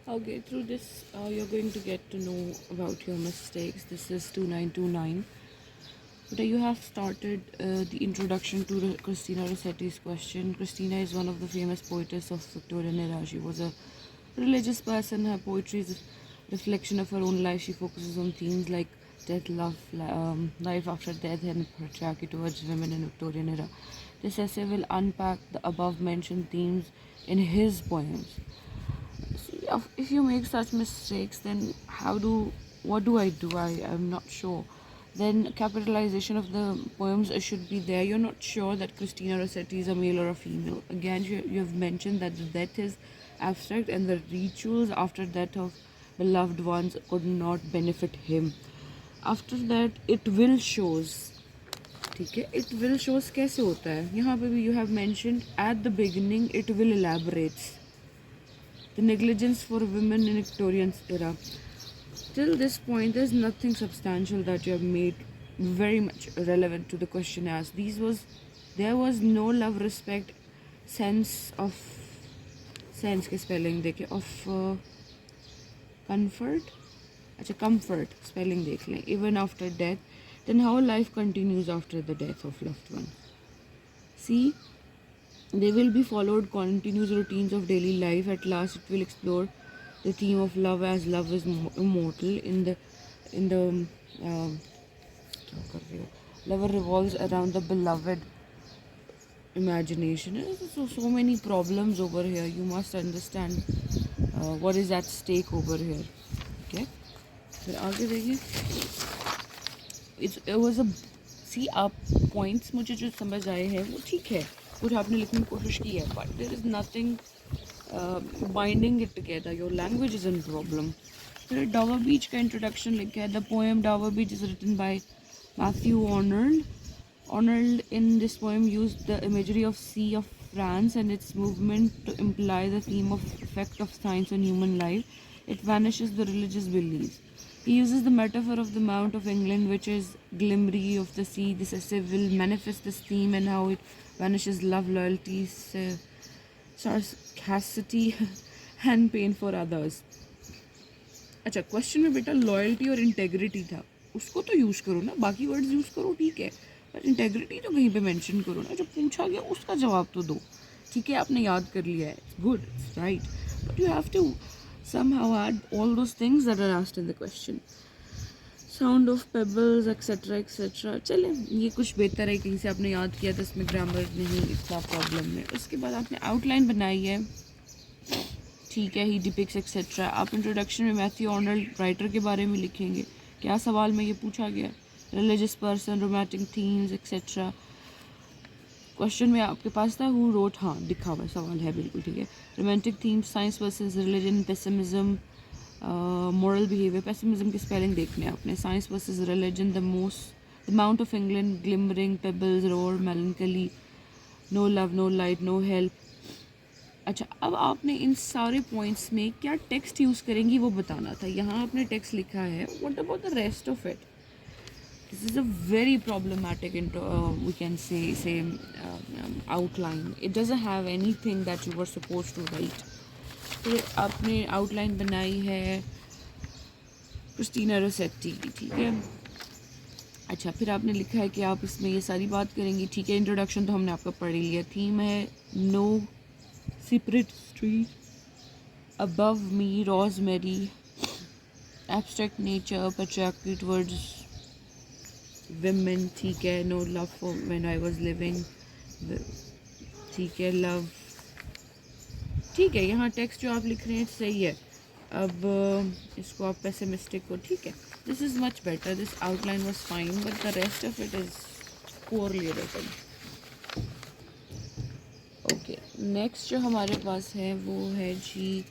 Okay, through this, you're going to get to know about your mistakes. This is 2929. Today, you have started the introduction to Christina Rossetti's question. Christina is one of the famous poetess of Victorian era. She was a religious person. Her poetry is a reflection of her own life. She focuses on themes like death, love, life after death, and patriarchy towards women in Victorian era. This essay will unpack the above mentioned themes in his poems. See, if you make such mistakes, then what do I do? I'm not sure. Then capitalization of the poems should be there. You're not sure that Christina Rossetti is a male or a female. Again, you have mentioned that the death is abstract and the rituals after death of beloved ones could not benefit him. After that, it will shows. ठीक है, it will shows कैसे होता है यहाँ पे भी you have mentioned at the beginning it will elaborates the negligence for women in Victorian era. Till this point, there's nothing substantial that you have made very much relevant to the question asked. There was no love, respect, sense of sense के spelling देखे of comfort. अच्छा comfort spelling देख लें. Even after death, then how life continues after the death of loved one. See, they will be followed continuous routines of daily life. At last, it will explore the theme of love as love is immortal. In the क्या कर रही हो? Lover revolves around the beloved imagination. So many problems over here. You must understand what is at stake over here. Okay. फिर आगे देखिए. It was a see आप points मुझे जो समझ आए हैं वो ठीक है. कुछ आपने लिखने की कोशिश की है, but there is nothing binding it together. Your language is a problem. फिर Dover Beach का introduction लिखा है. The poem Dover Beach is written by Matthew Arnold. Arnold in this poem used the imagery of Sea of France and its movement to imply the theme of effect of science on human life. It vanishes the religious beliefs. He uses the metaphor of the Mount of England, which is glimmery of the sea. This essay will manifest this theme and how it vanishes love, loyalty, sarcasticity and pain for others. अच्छा, question में बेटा loyalty और integrity था, उसको तो use करो ना, बाकी वर्ड्स यूज़ करो ठीक है, पर इंटेग्रिटी तो कहीं पे मेंशन करो ना. जो पूछा गया उसका जवाब तो दो. ठीक है, आपने याद कर लिया है, it's good, it's right, but you have to somehow add all those things that are asked in the question. Sound of pebbles etc. चले, ये कुछ बेहतर है, कहीं से आपने याद किया तो इसमें ग्रामर नहीं इतना प्रॉब्लम है. उसके बाद आपने आउटलाइन बनाई है, ठीक है, ही डिपिक्स एक्सेट्रा. आप इंट्रोडक्शन में मैथ्यू आर्नल्ड राइटर के बारे में लिखेंगे. क्या सवाल में ये पूछा गया? Religious person, romantic themes etcetera. Question में आपके पास था हु रोट, हाँ लिखा हुआ सवाल है बिल्कुल ठीक है. Romantic themes, science versus religion, pessimism, moral behaviour. Pessimism की स्पेलिंग देखने आपने. Science versus religion, the mount of England, glimmering, pebbles, roar, melancholy, no love, no light, no help. अच्छा, अब आपने इन सारे पॉइंट्स में क्या टेक्स्ट यूज़ करेंगी वो बताना था. यहाँ आपने टेक्स्ट लिखा है, what about the rest of it? This is a very problematic we can say outline. It doesn't have anything that you were supposed to write. फिर आपने outline बनाई है क्रिस्टीना रोसेट्टी की, ठीक है. अच्छा, फिर आपने लिखा है कि आप इसमें ये सारी बात करेंगी, ठीक है. इंट्रोडक्शन तो हमने आपका पढ़ लिया. थीम है no secret street, above me, rosemary, abstract nature, patriarchy towards women, ठीक है. No love for when I was living, ठीक है. लव, ठीक है. यहाँ टेक्स्ट जो आप लिख रहे हैं सही है. अब इसको आप पेसिमिस्टिक को, ठीक है. This is much better. This outline was fine but the rest of it is poorly written. Okay, next जो हमारे पास है वो है जी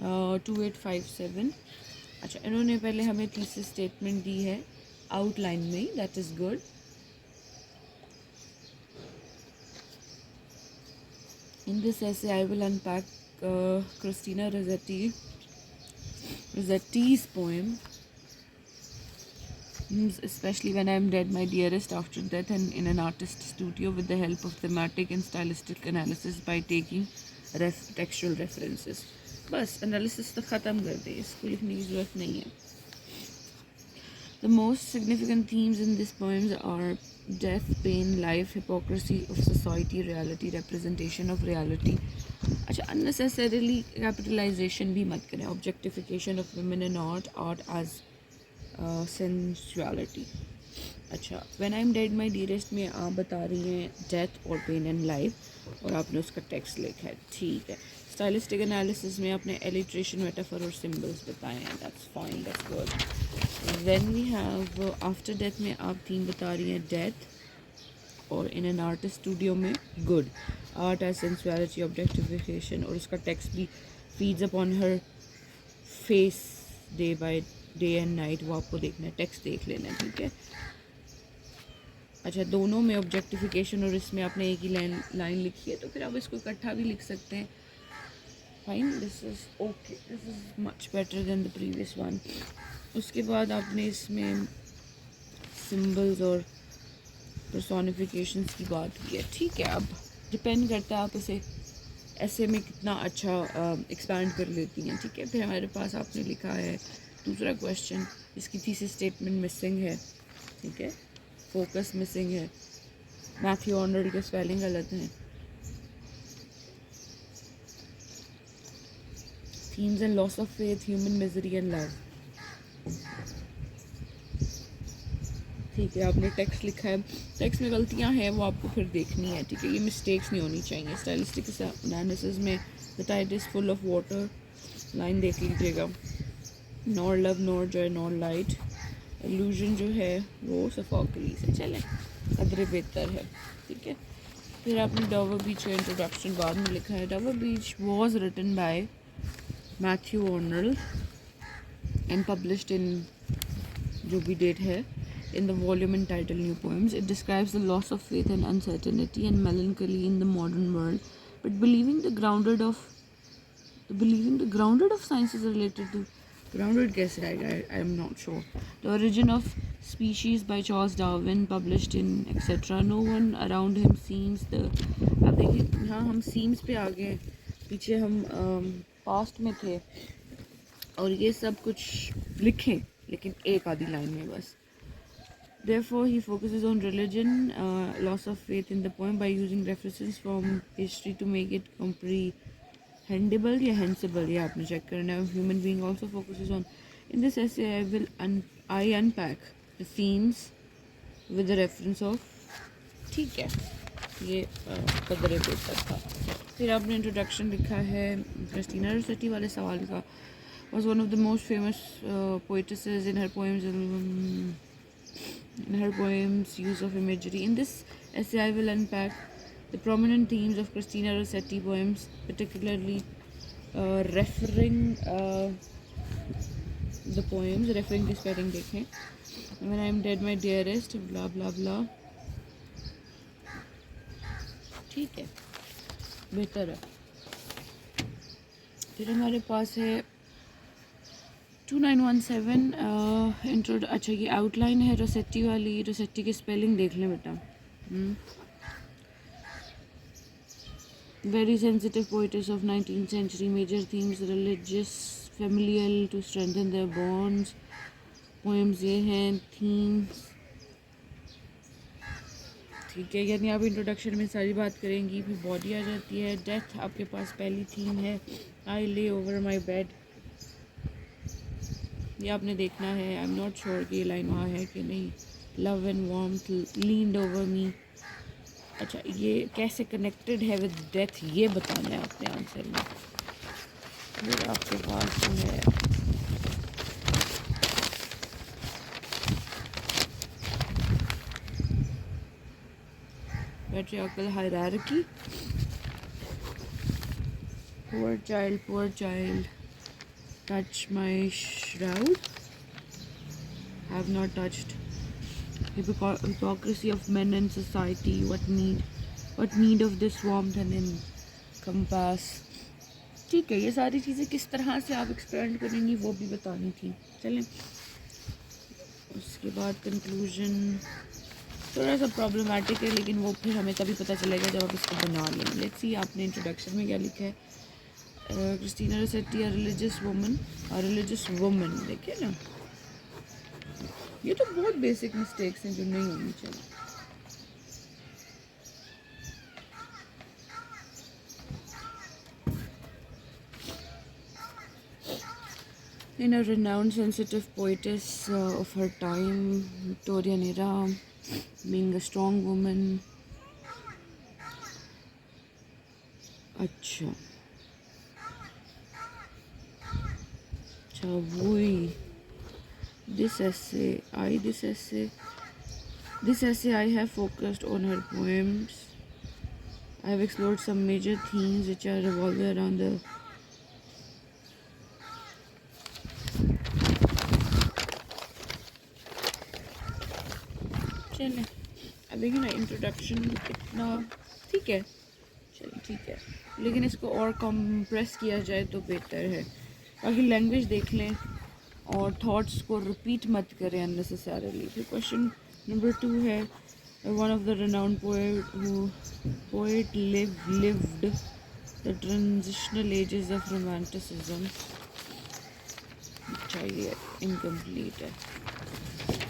2857. अच्छा, इन्होंने पहले हमें थीसिस स्टेटमेंट दी है आउटलाइन में, that is good. In this essay, I will unpack Christina Rossetti's poem, especially when I am dead, my dearest, after death, and in an artist's studio with the help of thematic and stylistic analysis by taking textual references. बस analysis तक ख़त्म कर दे, इसको लिखने की ज़रूरत नहीं है. The most significant themes in these poems are death, pain, life, hypocrisy of society, reality, representation of reality. अच्छा, unnecessarily capitalization भी मत करें. Objectification of women in art, art as sensuality. अच्छा, when I'm dead my dearest में आप बता रही हैं death और pain and life, और आपने उसका टेक्स्ट लिखा है, ठीक है. स्टाइलिस्टिक एनालिसिस में आपने एलिट्रेशन, मेटाफर और सिम्बल्स बताए हैं. That's fine, that's good. Then we have after death में आप थीम बता रही हैं डेथ, और इन एन आर्टिस्ट स्टूडियो में good, art as sensuality, objectification, और उसका टेक्स्ट भी feeds upon her face day by day and night. वो आपको देखना है, टेक्स्ट देख लेना है, ठीक है. अच्छा, दोनों में ऑब्जेक्टिफिकेशन और इसमें आपने एक ही लाइन लिखी है, तो फिर आप इसको इकट्ठा भी लिख सकते हैं. Fine, this is okay, this is much better than the previous one. उसके बाद आपने इसमें सिंबल्स और पर्सोनिफिकेशंस की बात की है, ठीक है. अब डिपेंड करता है आप इसे ऐसे में कितना अच्छा एक्सपैंड कर लेती हैं, ठीक है. फिर हमारे पास आपने लिखा है दूसरा क्वेश्चन, इसकी थीसिस स्टेटमेंट मिसिंग है, ठीक है. फोकस मिसिंग है, मैथ्यू आर्नल्ड के स्पेलिंग गलत हैं. Themes and loss of faith, human misery and love, ठीक है. आपने टेक्स्ट लिखा है, टेक्स्ट में गलतियां हैं वो आपको फिर देखनी है, ठीक है. ये मिस्टेक्स नहीं होनी चाहिए. स्टाइलिस्टिक एनालिसिस में the tight is full of water, line देख लीजिएगा. Nor love nor Joy nor light, illusion जो है वो सफोकली से चलें, कदरे बेहतर है, ठीक है. फिर आपने डोवर बीच का इंट्रोडक्शन बाद में लिखा है. Dover Beach was written by Matthew Arnold and published in जो भी डेट है in the volume entitled New Poems. It describes the loss of faith and uncertainty and melancholy in the modern world, but believing the grounded of science is related to grounded. Guess right? I am not sure. The Origin of Species by Charles Darwin, published in etc. No one around him seems the. अब देखिए, हाँ हम seems पे आ गए, पीछे हम past में थे, और ये सब कुछ लिखें लेकिन एक आधी लाइन में बस. Therefore, he focuses on religion, loss of faith in the poem by using references from history to make it comprehensible या hensible. ये आपने चेक करना है. Human being also focuses on. In this essay, I unpack the themes with the reference of. ठीक है, ये कदरे बेहतर था. फिर आपने इंट्रोडक्शन लिखा है क्रिस्टीना रोसेटी वाले सवाल का. Was one of the most famous poetesses in her poems use of imagery. In this essay I will unpack the prominent themes of Christina Rossetti poems, particularly referring the poems, referring to spelling देखें. When I am dead my dearest, blah blah blah. ठीक है, बेहतर है. फिर हमारे पास है 2917 intro. अच्छा, ये आउटलाइन है रोसेट्टी वाली. रोसेट्टी की स्पेलिंग देख लें बेटा. Very sensitive poets of 19th century. Major themes religious, familial to strengthen their bonds. Poems ये हैं. थीम्स, ठीक है. यानी आप इंट्रोडक्शन में सारी बात करेंगी, फिर बॉडी आ जाती है. डेथ आपके पास पहली थीम है. आई ले ओवर माई बेड, ये आपने देखना है. आई एम नॉट श्योर कि ये लाइन वहाँ है कि नहीं. Love and warmth, leaned over me. अच्छा, ये कैसे कनेक्टेड है विद डेथ ये बताना है आपने आंसर में. फिर आपके पास जो है patriarchal hierarchy. Poor child, touch my shroud, have not touched. Hypocrisy of men and society. What need of this warmth and encompass. ठीक है, ये सारी चीज़ें किस तरह से आप एक्सपेरिमेंट करेंगी वो भी बतानी थी. चलें, उसके बाद कंक्लूजन थोड़ा सा प्रॉब्लमेटिक है, लेकिन वो फिर हमें तभी पता चलेगा जब आप इसको बना लें. लेट्स सी आपने इंट्रोडक्शन में क्या लिखा है. क्रिस्टीना रोसेट्टी रिलीजियस वुमन, देखिए ना, ये तो बहुत बेसिक मिस्टेक्स हैं जो नहीं होनी चाहिए. In a renowned sensitive poetess of her time, Victorian era, being a strong woman. अच्छा वही. This essay I have focused on her poems. I have explored some major themes which are revolving around the चलें. अब देखिए ना, introduction कितना ठीक है, चलिए ठीक है, लेकिन इसको और कंप्रेस किया जाए तो बेहतर है. बाकी लैंग्वेज देख लें और थॉट्स को रिपीट मत करें अननेसेसरली. फिर क्वेश्चन नंबर 2 है, one of the renowned poet lived the transitional ages of romanticism. चाहिए इनकम्प्लीट है.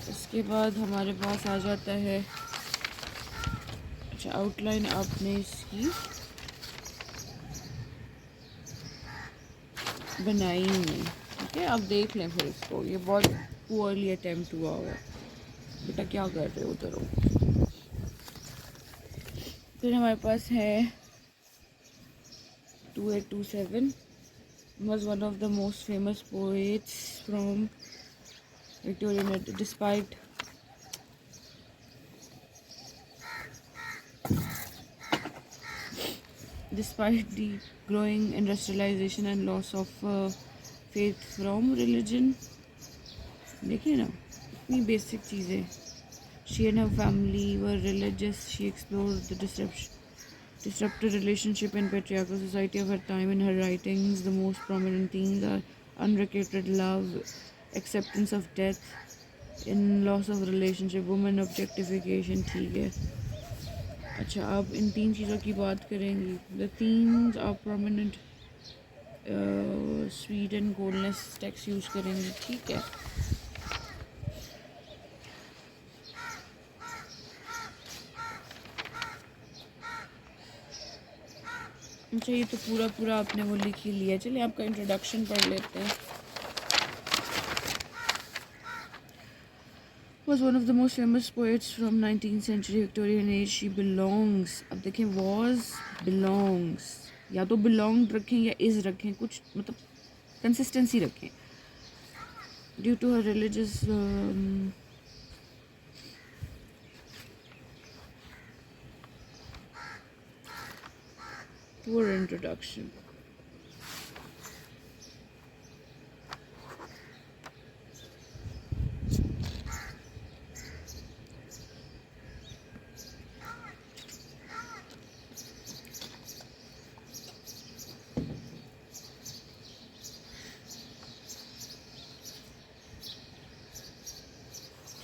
इसके बाद हमारे पास आ जाता है, अच्छा आउटलाइन आपने इसकी बनाई नहीं, ठीक है, आप देख लें फिर इसको. ये बहुत पुअरली अटेम्प्ट हुआ हुआ. बेटा क्या कर रहे हो उधर हो. फिर हमारे पास है 2827, was one of the most famous poets from Victorian era. Despite the growing industrialization and loss of faith from religion, देखिए ना इतनी बेसिक चीज़ें. She and her family were religious. She explored the disrupted relationship and patriarchal society of her time in her writings. The most prominent themes are unrequited love, acceptance of death, in loss of relationship, woman objectification. ठीक है. अच्छा अब इन 3 चीज़ों की बात करेंगी. The themes are prominent, sweet and coldness text use करेंगे, ठीक है. अच्छा ये तो पूरा आपने वो लिख ही लिया. चलिए आपका इंट्रोडक्शन पढ़ लेते हैं. Was one of the most famous poets from 19th century Victorian age. She belongs, अब देखें, was, belongs, या तो belonged रखें या is रखें, कुछ मतलब कंसिस्टेंसी रखें. Due to her religious poor introduction.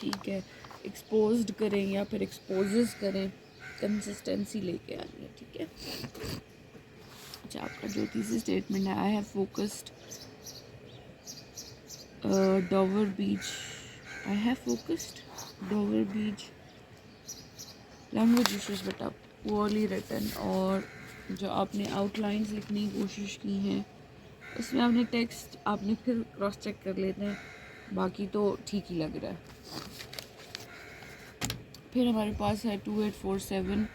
ठीक है, एक्सपोज्ड करें या फिर एक्सपोजेस करें, कंसिस्टेंसी लेके आनी है, ठीक है. अच्छा आपका जो तीसरी स्टेटमेंट है, आई have focused Dover beach. I have focused Dover beach. Language issues बेटा पुअरली रिटन. और जो आपने आउटलाइंस लिखने की कोशिश की हैं उसमें आपने टेक्स्ट आपने फिर क्रॉस चेक कर लेते हैं, बाकी तो ठीक ही लग रहा है. फिर हमारे पास है 2847,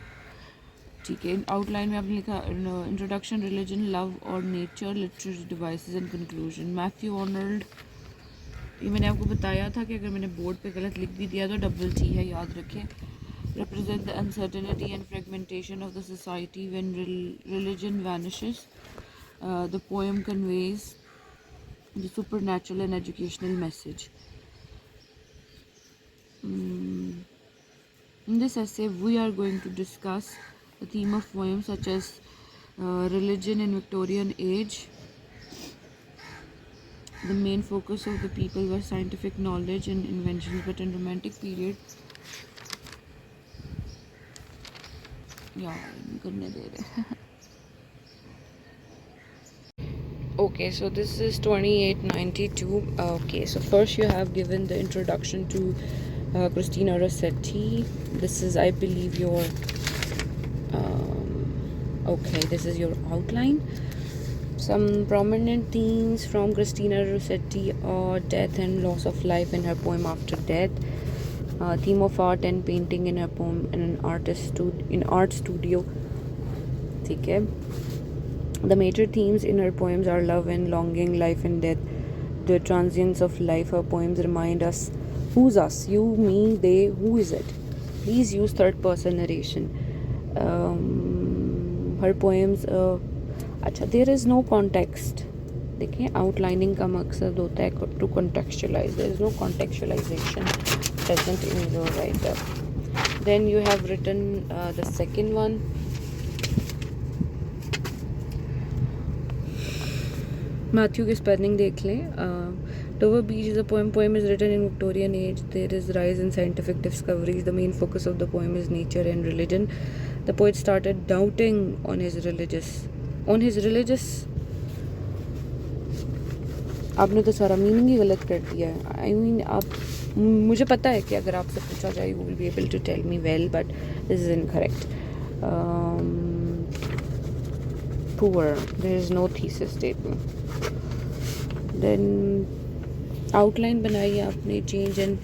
ठीक है. आउटलाइन में आपने लिखा इंट्रोडक्शन, रिलीजन, लव और nature, literary devices and conclusion. Matthew Arnold, ये मैंने आपको बताया था कि अगर मैंने बोर्ड पे गलत लिख भी दिया तो डबल टी है, याद रखें. represent the uncertainty and fragmentation of the society when religion vanishes. The poem conveys the supernatural and educational message. In this essay, we are going to discuss the theme of poems such as religion in Victorian age. The main focus of the people were scientific knowledge and inventions, but in Romantic period, यार करने दे रहे. Okay, so this is 2892. Okay, so first you have given the introduction to Christina Rossetti. This is, I believe, your okay, this is your outline. Some prominent themes from Christina Rossetti are death and loss of life in her poem After Death, theme of art and painting in her poem in an art studio. Okay. The major themes in her poems are love and longing, life and death, the transience of life. Her poems remind us, who's us? You, me, they, who is it? Please use third person narration. Her poems, अच्छा, there is no context. देखिए, outlining का मकसद होता है to contextualize. There is no contextualization present in your writer. Then you have written the second one. Matthew की spelling देख लें. Dover Beach is a poem. Poem is written in Victorian age. There is rise in scientific discoveries. The main focus of the poem is nature and religion. The poet started doubting on his religious. आपने तो सारा meaning ही गलत कर दिया है. I mean, आप मुझे पता है कि अगर आपसे पूछा जाए you will be able to tell me well, but this is incorrect. Poor. There is no thesis statement. Then outline बनाई आपने, change and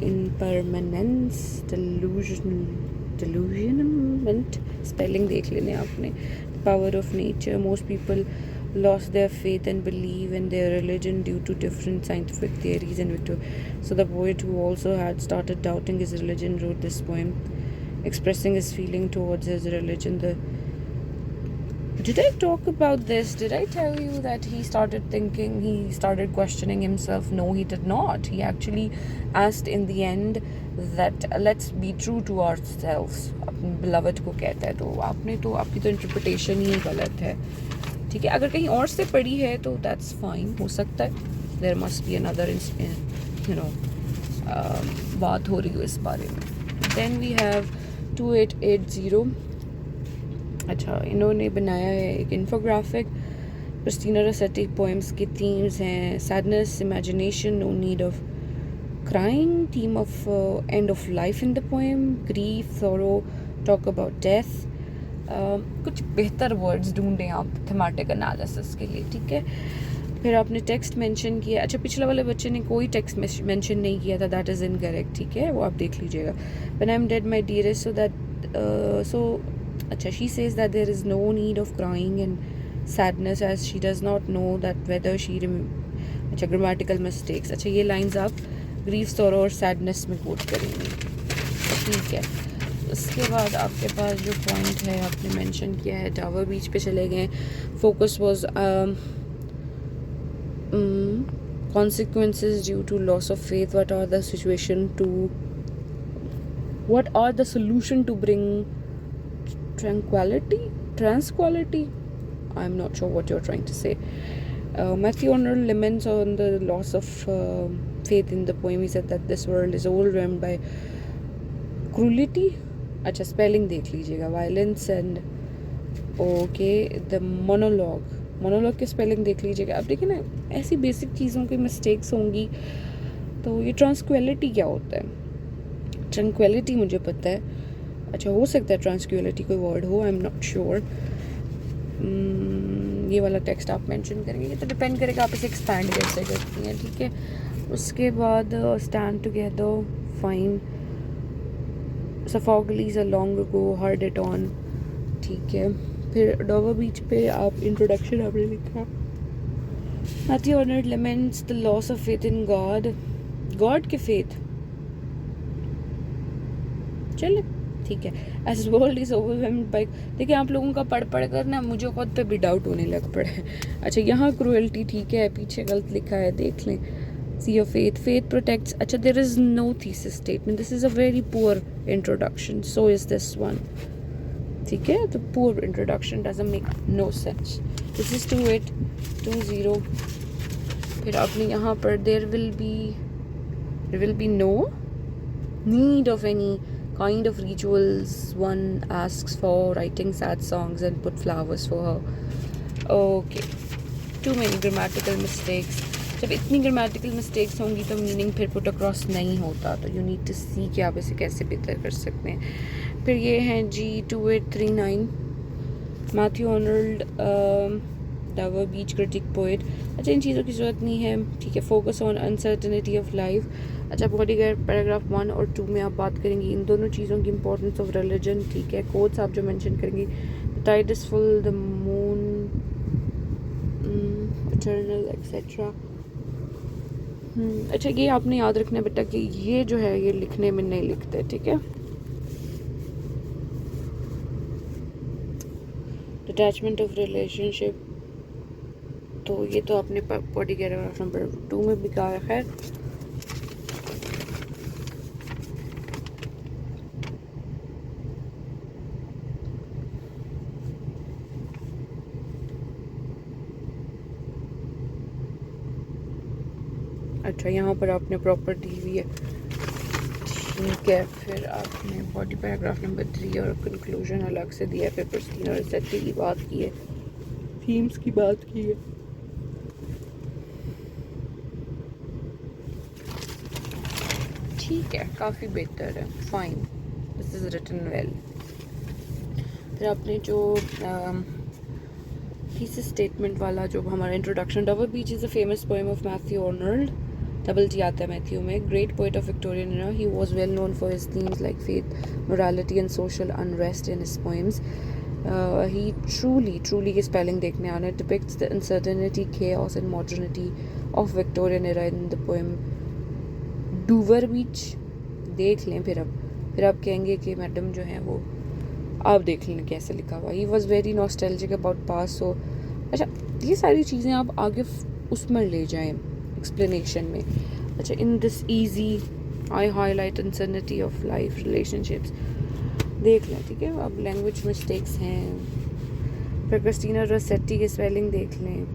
impermanence, delusionment, spelling देख लेने आपने. The power of nature. Most people lost their faith and belief in their religion due to different scientific theories and so the poet, who also had started doubting his religion, wrote this poem expressing his feeling towards his religion. Did I talk about this? Did I tell you that he started questioning himself? No, he did not. He actually asked in the end that let's be true to ourselves. अपने beloved को कहता है, तो आपकी तो interpretation ही गलत है. ठीक है, अगर कहीं और से पढ़ी है तो that's fine, हो सकता है. There must be another, बात हो रही हो इस बारे में. Then we have 2880. अच्छा, इन्होंने बनाया है एक इन्फोग्राफिक. क्रिस्टीना रोसेटी पोएम्स की थीम्स हैं sadness, imagination, no need of crying, theme of end of life in the poem, grief, sorrow, talk about death. कुछ बेहतर वर्ड्स ढूंढें आप थीमेटिक एनालिसिस के लिए. ठीक है, फिर आपने टेक्स्ट मेंशन किया. अच्छा, पिछले वाले बच्चे ने कोई टेक्स्ट मेंशन नहीं किया था, दैट इज़ इनकरेक्ट. ठीक है, वो आप देख लीजिएगा. When I am dead my dearest, so that अच्छा, she says that there is no need of crying and sadness as she does not know that whether she अच्छा, grammatical mistakes. अच्छा, ये lines आप grief, sorrow और sadness में quote करेंगे. ठीक है, उसके बाद आपके पास जो point है आपने mention किया है, टावर बीच पे चले गए. Focus was consequences due to loss of faith. What are the solution to bring tranquility. I'm not sure what you're trying to say. Matthew Arnold laments on the loss of faith in the poem. He said that this world is overwhelmed by cruelty. अच्छा, spelling देख लीजिएगा. Violence and okay, the monologue के spelling देख लीजिएगा. अब देखिए ना, ऐसी basic चीज़ों की mistakes होंगी. तो ये tranquility क्या होता है? Tranquility मुझे पता है. अच्छा, हो सकता है ट्रांसक्यूलिटी कोई वर्ड हो, आई एम नॉट श्योर. ये वाला टेक्स्ट आप मेंशन करेंगे, ये तो डिपेंड करेगा आप इसे एक्सपैंड कैसे करती हैं. ठीक है, उसके बाद स्टैंड टुगेदर, फाइन, सफोगलीज a long ago, heard it on. ठीक है, फिर डोवर बीच पे आप इंट्रोडक्शन आपने लिखा. Matthew Arnold laments the loss of faith in God के फेथ. चले, ठीक है. As world is overwhelmed by, देखिए आप लोगों का पढ़ कर ना मुझे खुद पे भी डाउट होने लग पड़ा है. अच्छा, यहाँ क्रूएल्टी ठीक है, पीछे गलत लिखा है, देख लें. See your faith protects. अच्छा, there is no thesis statement. This is a very poor introduction. So is this one. ठीक है, तो poor introduction doesn't make no sense. This is 2820. फिर आपने यहाँ पर there will be no need of any kind of rituals one asks for, writing sad songs and put flowers for her. Okay, too many grammatical mistakes. जब इतनी grammatical mistakes होंगी तो meaning फिर put across नहीं होता. तो you need to सी कि आप इसे कैसे बेहतर कर सकते हैं. फिर ये हैं जी 2839 मैथ्यू आर्नल्ड डावर बीच क्रिटिक पोएट. अच्छा, इन चीज़ों की ज़रूरत नहीं है, ठीक है. Focus on uncertainty of life. अच्छा, बॉडीगार्ड पैराग्राफ 1 और 2 में आप बात करेंगी इन दोनों चीज़ों की इंपॉर्टेंस ऑफ रिलीजन, ठीक है. कोट्स आप जो मेंशन करेंगी, the tide is full, the moon eternal etcetera. अच्छा, ये आपने याद रखना है बेटा कि ये जो है ये लिखने में नहीं लिखते, ठीक है. डिटैचमेंट ऑफ रिलेशनशिप, तो ये तो आपने बॉडी पैराग्राफ नंबर 2 में भी कहा है. खैर, अच्छा यहाँ पर आपने प्रॉपर दी हुई है, ठीक है. फिर आपने बॉडी पैराग्राफ नंबर 3 और कंक्लूजन अलग से दिया है. फिर प्रिस्टीना रसेट्टी की बात की है, थीम्स की बात की है. ठीक है, काफ़ी बेहतर है, fine, this is written well. फिर आपने जो थीसिस स्टेटमेंट वाला जो हमारा introduction, Dover Beach is a famous poem of Matthew Arnold. Double T आता है मैथ्यू में. Great poet of Victorian era. He was well known for his themes like faith, morality and social unrest in his poems. He truly की spelling देखने आना है. Depicts the uncertainty, chaos and modernity of Victorian era in the poem डूवर बीच. देख लें फिर आप कहेंगे कि मैडम जो है वो आप देख लें कैसे लिखा हुआ. He was very nostalgic about past. So अच्छा, ये सारी चीज़ें आप आगे उसमें ले जाएं एक्सप्लेनेशन में. अच्छा, in this easy I highlight uncertainty of life relationships, देख लें, ठीक है. अब लैंग्वेज मिस्टेक्स हैं. फिर क्रिस्टीना रसेट्टी की स्पेलिंग देख लें.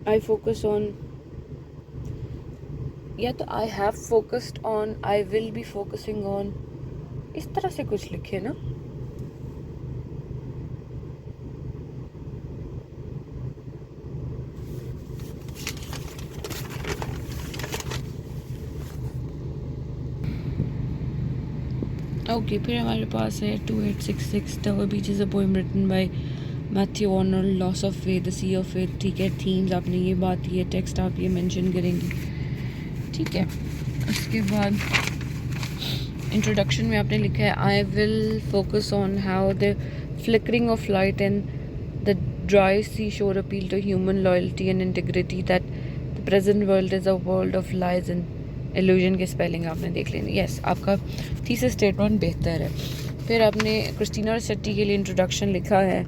आई फोकस ऑन, या तो आई have focused on, I will be focusing on, इस तरह से कुछ लिखे ना. ओके, फिर हमारे पास है 2866 Dover Beach is a poem written by Matthew Arnold. Loss of faith, the sea of faith, ठीक है. थीम्स आपने ये बात की है, टेक्स्ट आप ये मेंशन करेंगी, ठीक है. उसके बाद इंट्रोडक्शन में आपने लिखा है I will focus on how the flickering of light and the dry sea shore appeal to human loyalty and integrity, that the present world is a world of lies and illusion की spelling आपने देख लेनी. Yes, आपका thesis statement बेहतर है. फिर आपने Christina रसेट्टी के लिए इंट्रोडक्शन लिखा है.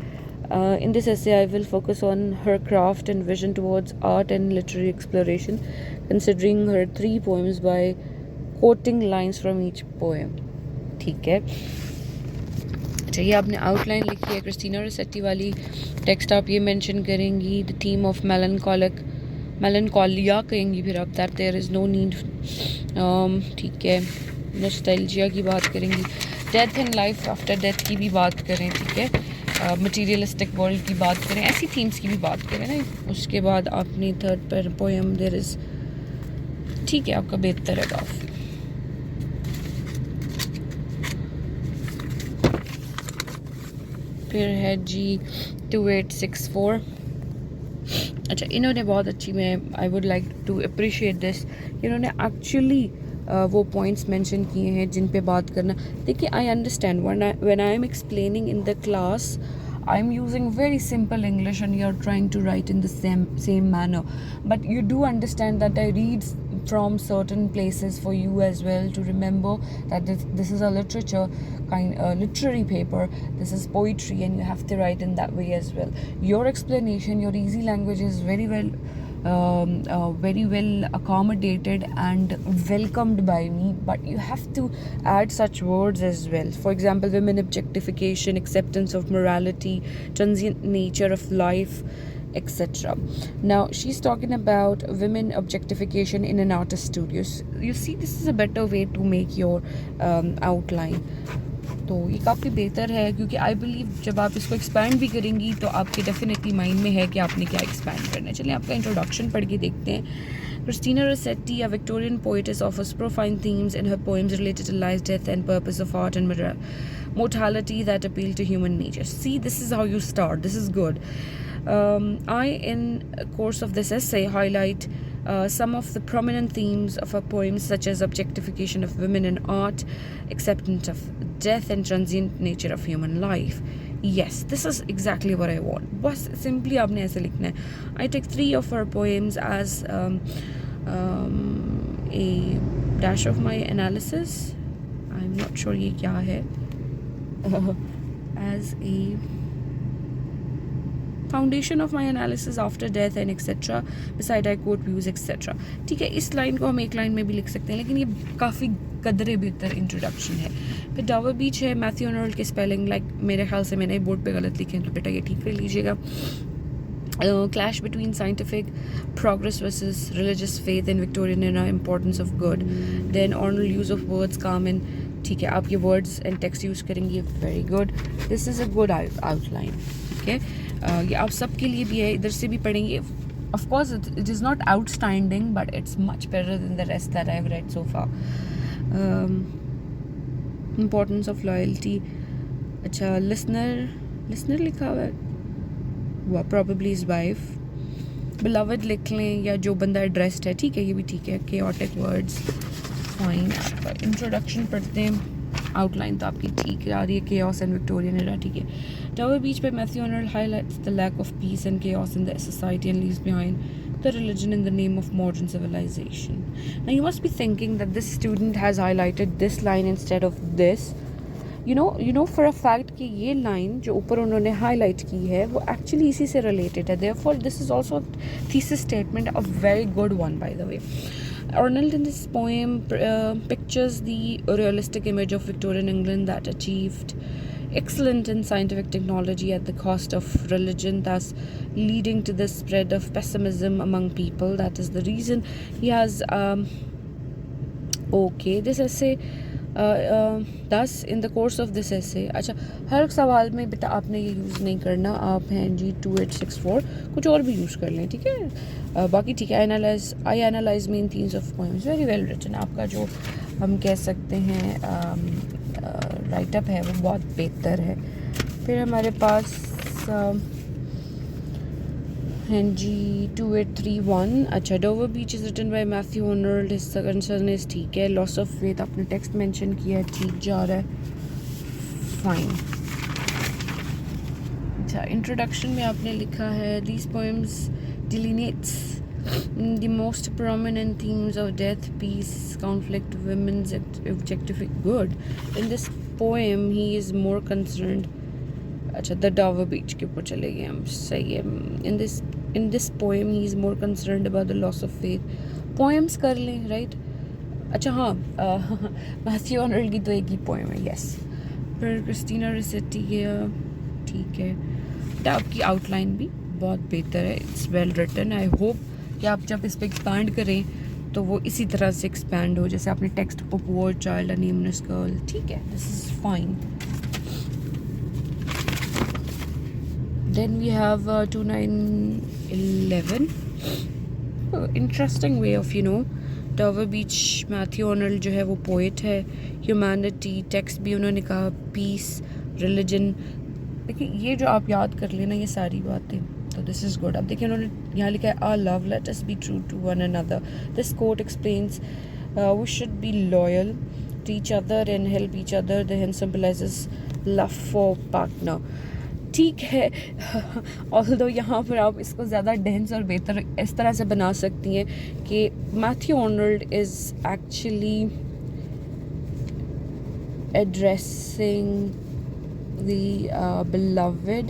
In this essay, I will focus on her craft and vision towards art and literary exploration, considering her 3 poems by quoting lines from each poem. ठीक है. अच्छा, ये आपने आउटलाइन लिखी है क्रिस्टीना रसेट्टी वाली. टेक्स्ट आप ये मेंशन करेंगी, द थीम ऑफ मेलनकॉलिया कहेंगी. फिर आप that there is no need, ठीक है. नॉस्टैल्जिया की बात करेंगी. Death and life after death की भी बात करें, ठीक है. मटीरियलिस्टिक वर्ल्ड की बात करें, ऐसी थीम्स की भी बात करें ना. उसके बाद अपनी थर्ड पर पोएम देयर इज़, ठीक है, आपका बेहतर है काफ़ी. फिर है जी 2864. अच्छा, इन्होंने बहुत अच्छी, मैं I would like to appreciate this, इन्होंने एक्चुअली वो पॉइंट्स मेंशन किए हैं जिन पे बात करना. देखिए, I understand when I am explaining in the class, I am using very simple English and you are trying to write in the same manner, but you do understand that I read from certain places for you as well to remember that this is a literary paper, this is poetry, and you have to write in that way as well. Your explanation, your easy language is very well accommodated and welcomed by me, but you have to add such words as well. For example, women objectification, acceptance of morality, transient nature of life, etc. Now she's talking about women objectification in an artist studio. You see, this is a better way to make your outline. तो ये काफ़ी बेहतर है, क्योंकि I believe जब आप इसको expand भी करेंगी तो आपके डेफिनेटली माइंड में है कि आपने क्या एक्सपैंड करना है. चलिए आपका इंट्रोडक्शन पढ़ के देखते हैं. Christina Rossetti, a Victorian poetess, offers profound themes in her poems related to life, death, and purpose of art and mortality that appeal to human nature. See, this is how you start. This is good. I, in the course of this essay, highlight some of the prominent themes of her poems, such as objectification of women in art, acceptance of death, and transient nature of human life. Yes, this is exactly what I want. बस simply आपने ऐसे लिखना है. I take 3 of her poems as a dash of my analysis. I'm not sure ये क्या है. As a foundation of my analysis after death and etc. Beside I quote views etc. ठीक है, इस लाइन को हम एक लाइन में भी लिख सकते हैं, लेकिन ये काफ़ी कदरे बेहतर इंट्रोडक्शन है. फिर डावर बीच है. मैथ्यू आर्नल्ड के स्पेलिंग मेरे ख्याल से मैंने बोर्ड पे गलत लिखे हैं, तो बेटा ये ठीक कर लीजिएगा. Clash between scientific progress versus religious faith in Victorian era, importance of good. Then Arnold use of words, calm and ठीक है, आप ये words and text use करेंगे. very good. This is a good outline. okay. ये आप सब के लिए भी है, इधर से भी पढ़ेंगे. Of course it is not outstanding, but it's much better than the rest that I've read so far. Importance of loyalty. अच्छा, listener लिखा हुआ है, probably his wife. Beloved लिख लें, या जो बंदा एड्रेस्ड है, ठीक है, ये भी ठीक है. chaotic words fine. आपका इंट्रोडक्शन पढ़ते हैं. आउटलाइन तो आपकी ठीक आ रही है. chaos and Victorian era, ठीक है. Tower Beach by Matthew Arnold highlights the lack of peace and chaos in the society and leaves behind the religion in the name of modern civilization. Now you must be thinking that this student has highlighted this line instead of this. You know for a fact कि ये line जो ऊपर उन्होंने highlight की है वो actually इसी से related है. Therefore this is also a thesis statement, a very good one by the way. Arnold in this poem pictures the realistic image of Victorian England that achieved excellent in scientific technology at the cost of religion, thus leading to the spread of pessimism among people. That is the reason he has this essay. Thus in the course of this essay, अच्छा, हर सवाल में बेटा आपने ये use नहीं करना. आप हैं जी 2864, कुछ और भी यूज़ कर लें, ठीक है. बाकी ठीक है. I analyze main themes of poems. Very well written. आपका जो हम कह सकते हैं राइटअप है वो बहुत बेहतर है. फिर हमारे पास हैं जी 2831. अच्छा, Dover Beach is written by Matthew Arnold. His concern is, ठीक है. लॉस ऑफ फेथ आपने टेक्स्ट मेंशन किया है, ठीक जा रहा है, फाइन. अच्छा, इंट्रोडक्शन में आपने लिखा है these poems delineates the most prominent themes of death, peace, conflict, women's objectification. Good. In this poem, he is more concerned. अच्छा, the Dover Beach के ऊपर चले गए हम, सही है. In this poem, he is more concerned about the loss of faith. Poems कर लें, right? अच्छा हाँ, मैथ्यू आर्नल्ड की तो एक ही पोएम है, yes. फिर क्रिस्टीना रोसेट्टी है, ठीक है. आपकी आउटलाइन भी बहुत बेहतर है. It's well written. I hope कि आप जब इस पर एक्सपैंड करें तो वो इसी तरह से एक्सपैंड हो जैसे आपने text a poor child, a nameless girl, ठीक है. This is fine. Then we have 2911. Interesting way of Dover Beach. Matthew Arnold जो है वो पोइट है. ह्यूमैनिटी, टेक्स्ट भी उन्होंने कहा, पीस, रिलीजन. देखिए ये जो आप याद कर लेना ये सारी बातें, तो दिस इज़ गुड. अब देखिए उन्होंने यहाँ लिखा है our love, let us be true to one another. This quote explains we should be loyal to each other and help each other. The hen symbolises love for partner. ठीक है. Although यहाँ पर आप इसको ज़्यादा डेंस और बेहतर इस तरह से बना सकती हैं कि Matthew Arnold is actually addressing the beloved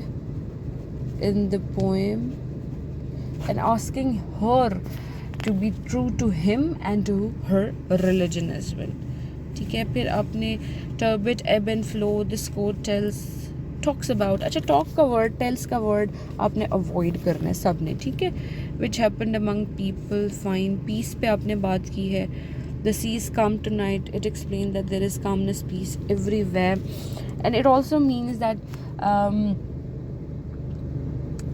in the poem and asking her to be true to him and to her religion as well. ठीक है. फिर आपने turbid, ebb and flow, this quote talks about. अच्छा, talk का word, tells का word आपने avoid करना है सब ने, ठीक है. which happened among people, fine. peace पे आपने बात की है. The sea is calm tonight. It explained that there is calmness, peace everywhere, and it also means that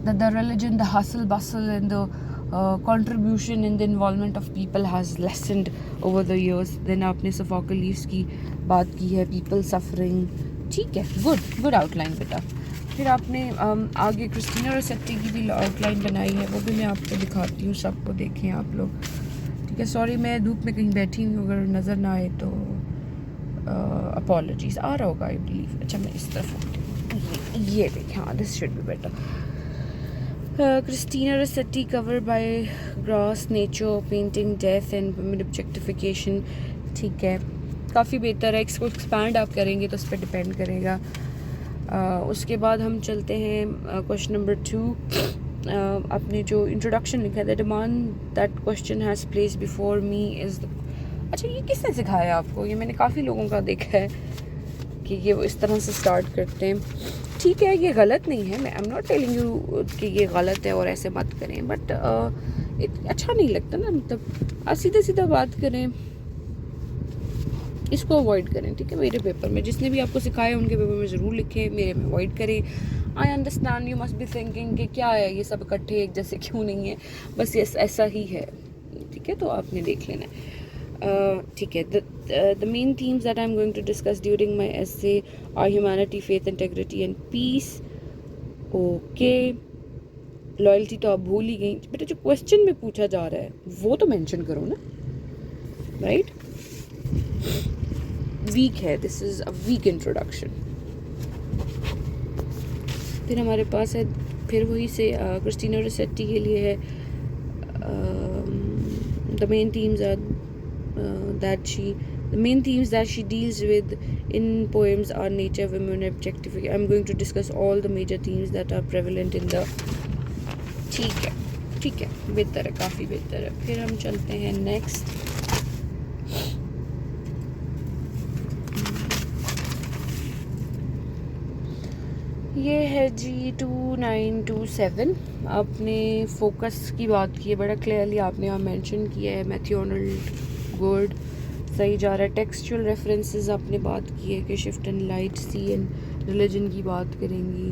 that the religion, the hustle bustle, and the contribution in the involvement of people has lessened over the years. Then आपने Sophocles की बात की है, people suffering. ठीक है, good outline बेटा. फिर आपने आगे क्रिस्टीना रोसेट्टी की भी आउटलाइन बनाई है, वो भी मैं आपको दिखाती हूँ, सबको देखें आप लोग. ठीक है, सॉरी मैं धूप में कहीं बैठी हूँ, अगर नज़र ना आए तो अपॉलॉजीज. आ रहा होगा आई बिलीव. अच्छा मैं इस तरफ उठती हूँ, ये देखें. हाँ, this should be better. Christina Rossetti, covered by Gross, Nature, Painting, Death and Women Objectification. ठीक है, काफ़ी बेहतर है. इसको एक्सपैंड आप करेंगे तो उस पर डिपेंड करेगा. उसके बाद हम चलते हैं क्वेश्चन नंबर 2. आपने जो इंट्रोडक्शन लिखा है, the demand that question has place before me is. अच्छा, ये किसने सिखाया आपको? ये मैंने काफ़ी लोगों का देखा है कि ये वो इस तरह से स्टार्ट करते हैं. ठीक है, ये गलत नहीं है. मैं I am not telling you कि ये गलत है और ऐसे मत करें, बट अच्छा नहीं लगता ना. मतलब आप सीधा सीधा बात करें, इसको अवॉइड करें. ठीक है, मेरे पेपर में जिसने भी आपको सिखाया उनके पेपर में ज़रूर लिखें, मेरे में अवॉइड करें. I understand you must be thinking कि क्या है ये सब इकट्ठे एक जैसे क्यों नहीं है. बस ये ऐसा ही है. ठीक है, तो आपने देख लेना है. ठीक है. The main themes that I'm going to discuss during my essay are humanity, faith, integrity and peace. Okay. Loyalty तो आप भूल ही गई बेटा. जो क्वेश्चन में पूछा जा रहा है वो तो मेंशन करो ना, राइट? वीक है, this is a weak introduction. फिर हमारे पास है, फिर वही से क्रिस्टीना रोसेट्टी के लिए है. The main themes that she deals with in poems are nature, women, objectification. I'm going to discuss all the major themes that are prevalent in the. ठीक है, बेहतर है, काफ़ी बेहतर है. फिर हम चलते हैं नेक्स्ट. ये है जी 2927. आपने फोकस की बात की है, बड़ा क्लियरली आपने यहाँ मेंशन किया है. मैथ्यू आर्नल्ड, गुड, सही जा रहा है. टेक्सचुअल रेफरेंसेस आपने बात की है कि shift and light, sea and religion की बात करेंगी,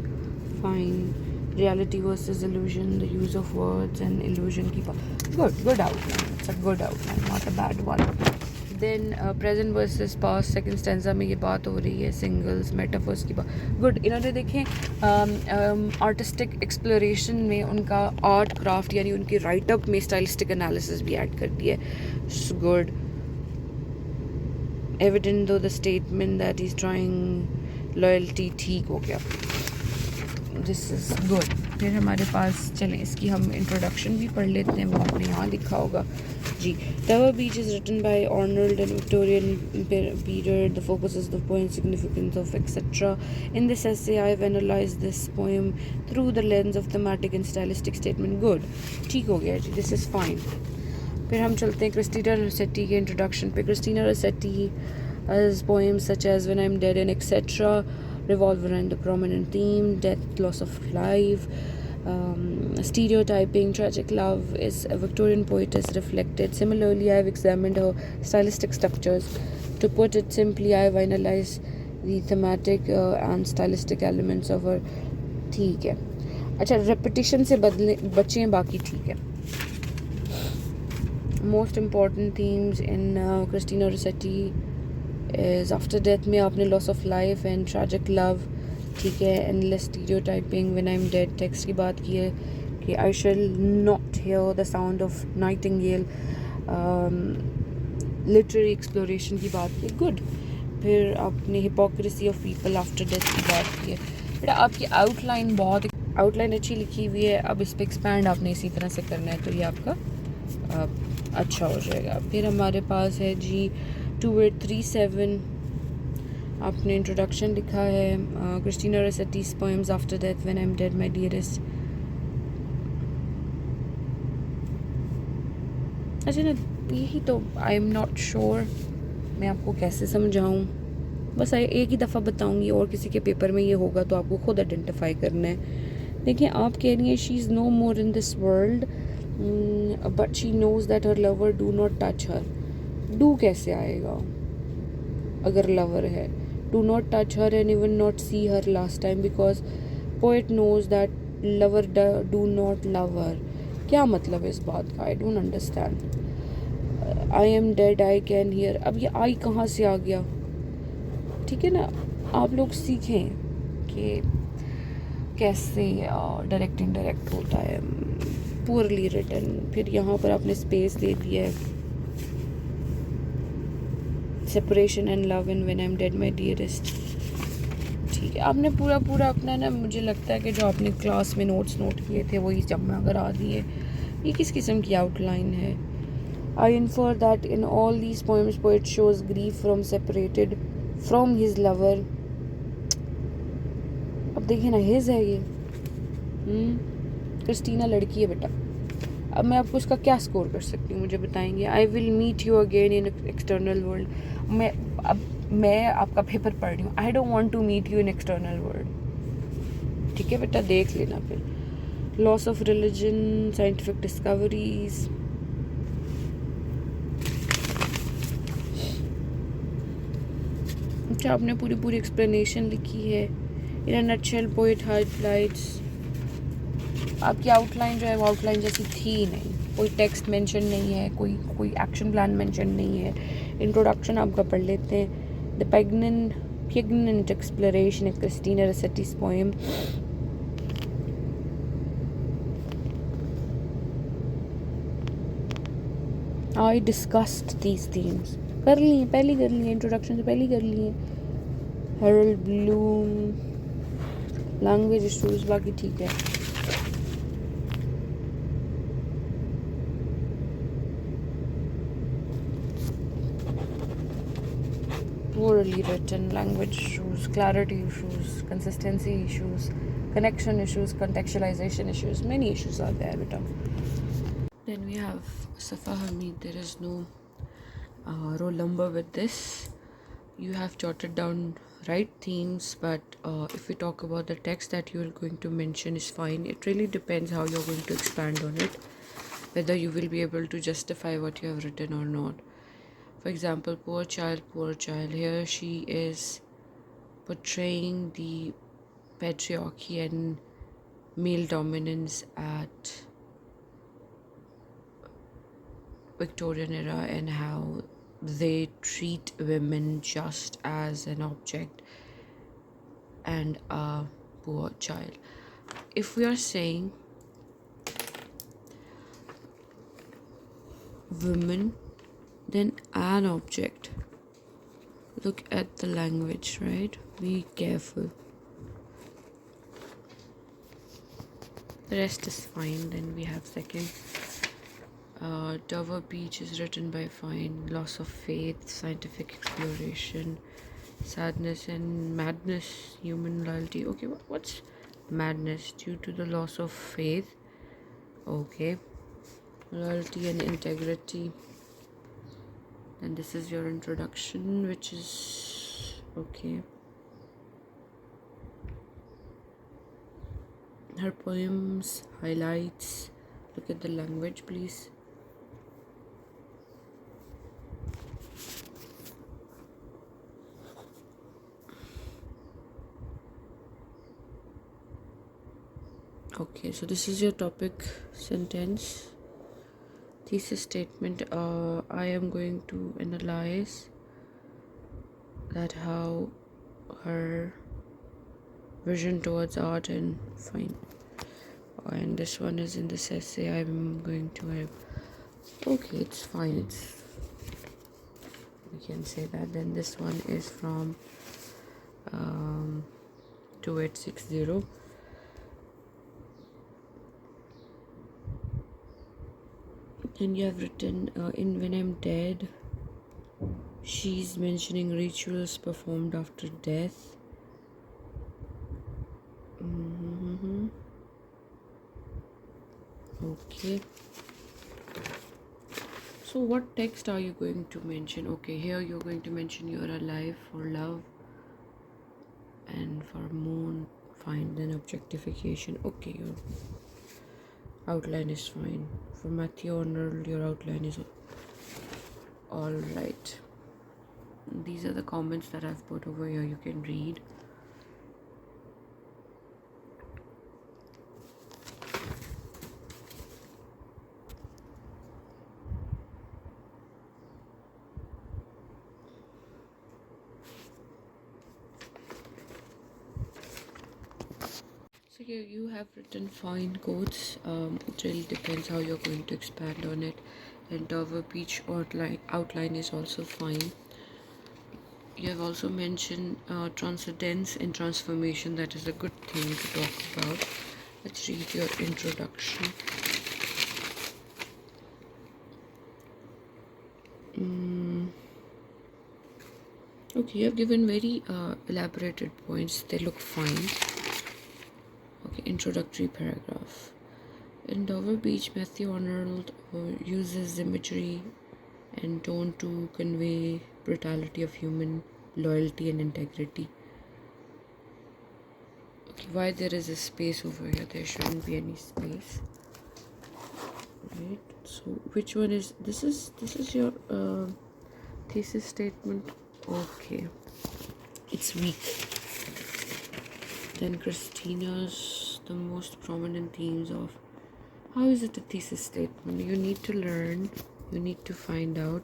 fine. Reality versus illusion, the use of words and illusion की बात. Good outline. It's a good outline, not a bad one. Then present versus past, second stanza में ये बात हो रही है. सिंगल्स, मेटाफर्स की बात. गुड. इन्होंने देखें आर्टिस्टिक एक्सप्लोरेशन में उनका आर्ट क्राफ्ट यानी उनकी राइटअप में स्टाइलिस्टिक एनालिसिस भी ऐड कर दिया है. गुड. एविडेंट दो the statement that is trying loyalty. ठीक हो गया, दिस इज़ गुड. फिर हमारे पास चलें इसकी हम इंट्रोडक्शन भी पढ़ लेते हैं, वो आपने यहाँ लिखा होगा जी. Tower Beach is written by Arnold and Victorian period. The focus is the poem, significance of etc. In this essay, I have analyzed this poem through the lens of thematic and stylistic statement. Good. ठीक हो गया जी, this is fine. फिर हम चलते हैं Christina रोसेट्टी के introduction पे. Christina Rossetti as poems such as When I'm Dead and etc. revolve around the prominent theme, death, loss of life, stereotyping, tragic love is a Victorian poetess reflected. Similarly, I have examined her stylistic structures. To put it simply, I have analyzed the thematic and stylistic elements of her. ठीक है. अच्छा, repetition से बचें, बाकी ठीक है. Most important themes in Christina Rossetti is after death में आपने loss of life and tragic love. ठीक है. endless stereotyping, when I'm dead. text की बात की है कि I shall not hear the sound of nightingale. literary exploration की बात की. good. फिर आपने hypocrisy of people after death की बात की है. बेटा आपकी आउटलाइन अच्छी लिखी हुई है. अब इस पर एक्सपैंड आपने इसी तरह से करना है तो ये आपका अच्छा हो जाएगा. फिर हमारे पास है जी 2837. आपने इंट्रोडक्शन लिखा है Christina रोसेट्टी's poems after death, when I'm dead my dearest. अच्छा ना, यही तो आई एम नॉट श्योर मैं आपको कैसे समझाऊं. बस एक ही दफ़ा बताऊंगी और किसी के पेपर में ये होगा तो आपको खुद आइडेंटिफाई करना है. देखिए, आप कह रही हैं she is no more in this world but she knows that her lover do not touch her. Do कैसे आएगा अगर लवर है? Do not touch her and even not see her last time because poet knows that lover do not love her. क्या मतलब है इस बात का? I don't understand. I am dead I can hear, अब ये आई कहाँ से आ गया? ठीक है ना, आप लोग सीखें कि कैसे डायरेक्ट इनडायरेक्ट होता है। पुअरली रिटन, फिर यहाँ पर आपने स्पेस दे दिया है। Separation and love and when I am dead my dearest. ठीक है, आपने पूरा पूरा अपना ना, मुझे लगता है कि जो आपने क्लास में नोट्स नोट किए थे वही जमा करा दिए। ये किस किस्म की आउटलाइन है? I infer that in all these poems poet shows grief from separated from his lover. अब देखिए ना, हिज है ये। क्रिस्टीना लड़की है बेटा। अब मैं आपको उसका क्या स्कोर कर सकती हूँ, मुझे बताएंगे? I will meet you again in external world. मैं आपका पेपर पढ़ रही हूँ। I don't want to meet you in external world. ठीक है बेटा, देख लेना फिर। Loss of religion, scientific discoveries. अच्छा, आपने पूरी पूरी एक्सप्लेनेशन लिखी है। In a nutshell poet highlights. आपकी आउटलाइन जो है वो आउटलाइन जैसी थी ही नहीं। कोई टेक्स्ट मेंशन नहीं है, कोई एक्शन प्लान मेंशन नहीं है। इंट्रोडक्शन आपका पढ़ लेते हैं। The pregnant exploration of Christina Rossetti's poem I discussed these themes। कर लिए, पहले कर लिए, इंट्रोडक्शन से पहले कर लिए। हेरल्ड ब्लूम, लैंग्वेज इशूज, बाकी ठीक है। Poorly written, language issues, clarity issues, consistency issues, connection issues, contextualization issues. Many issues are there, beta. Then we have Safa Hamid. There is no roll number with this. You have jotted down right themes, but if we talk about the text that you are going to mention is fine. It really depends how you're going to expand on it, whether you will be able to justify what you have written or not. For example, poor child, poor child. Here she is portraying the patriarchy and male dominance at Victorian era and how they treat women just as an object and a poor child. If we are saying women, then an object. Look at the language, right? Be careful. The rest is fine. Then we have second. Dover Beach is written by Fine. Loss of faith, scientific exploration, sadness and madness, human loyalty. Okay, what's madness? Due to the loss of faith. Okay. Loyalty and integrity. And this is your introduction, which is okay. Her poems, highlights. Look at the language, please. Okay, so this is your topic sentence. Thesis statement. I am going to analyze that how her vision towards art and fine. And this one is in this essay. I'm going to have. Okay, it's fine. We can say that. Then this one is from 2860. And you have written in When I'm Dead, she's mentioning rituals performed after death. Okay. So what text are you going to mention? Okay, here you're going to mention you're alive for love and for moon. Fine. Then objectification. Okay, your outline is fine. For Matthew Arnold, your outline is All right. These are the comments that I've put over here. You can read. So here you have written fine quotes. It really depends how you're going to expand on it. And Dover Beach outline is also fine. You have also mentioned transcendence and transformation. That is a good thing to talk about. Let's read your introduction. Okay, you have given very elaborated points. They look fine. Okay, introductory paragraph. In Dover Beach, Matthew Arnold uses imagery and tone to convey brutality of human loyalty and integrity. Okay, why there is a space over here? There shouldn't be any space. Right. So which one is this? Is your thesis statement? Okay, it's weak. Then Christina's the most prominent themes of how is it a thesis statement? You need to learn. You need to find out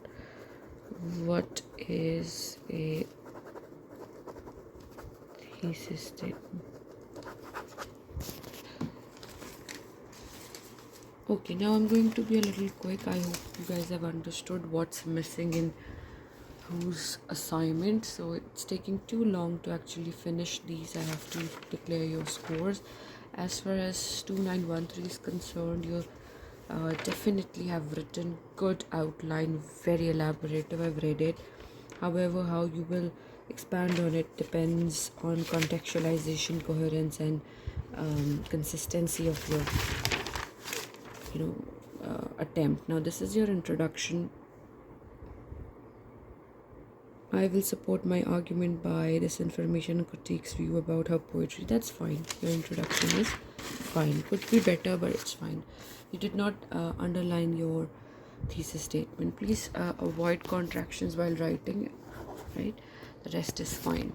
what is a thesis statement. Okay, now I'm going to be a little quick. I hope you guys have understood what's missing in whose assignment. So it's taking too long to actually finish these. I have to declare your scores. As far as 2913 is concerned, you definitely have written good outline, very elaborative. I've read it. However, how you will expand on it depends on contextualization, coherence, and consistency of your attempt. Now this is your introduction. I will support my argument by this information and critiques view about how poetry. That's fine. Your introduction is fine. Could be better, but it's fine. You did not underline your thesis statement. Please avoid contractions while writing. Right. The rest is fine.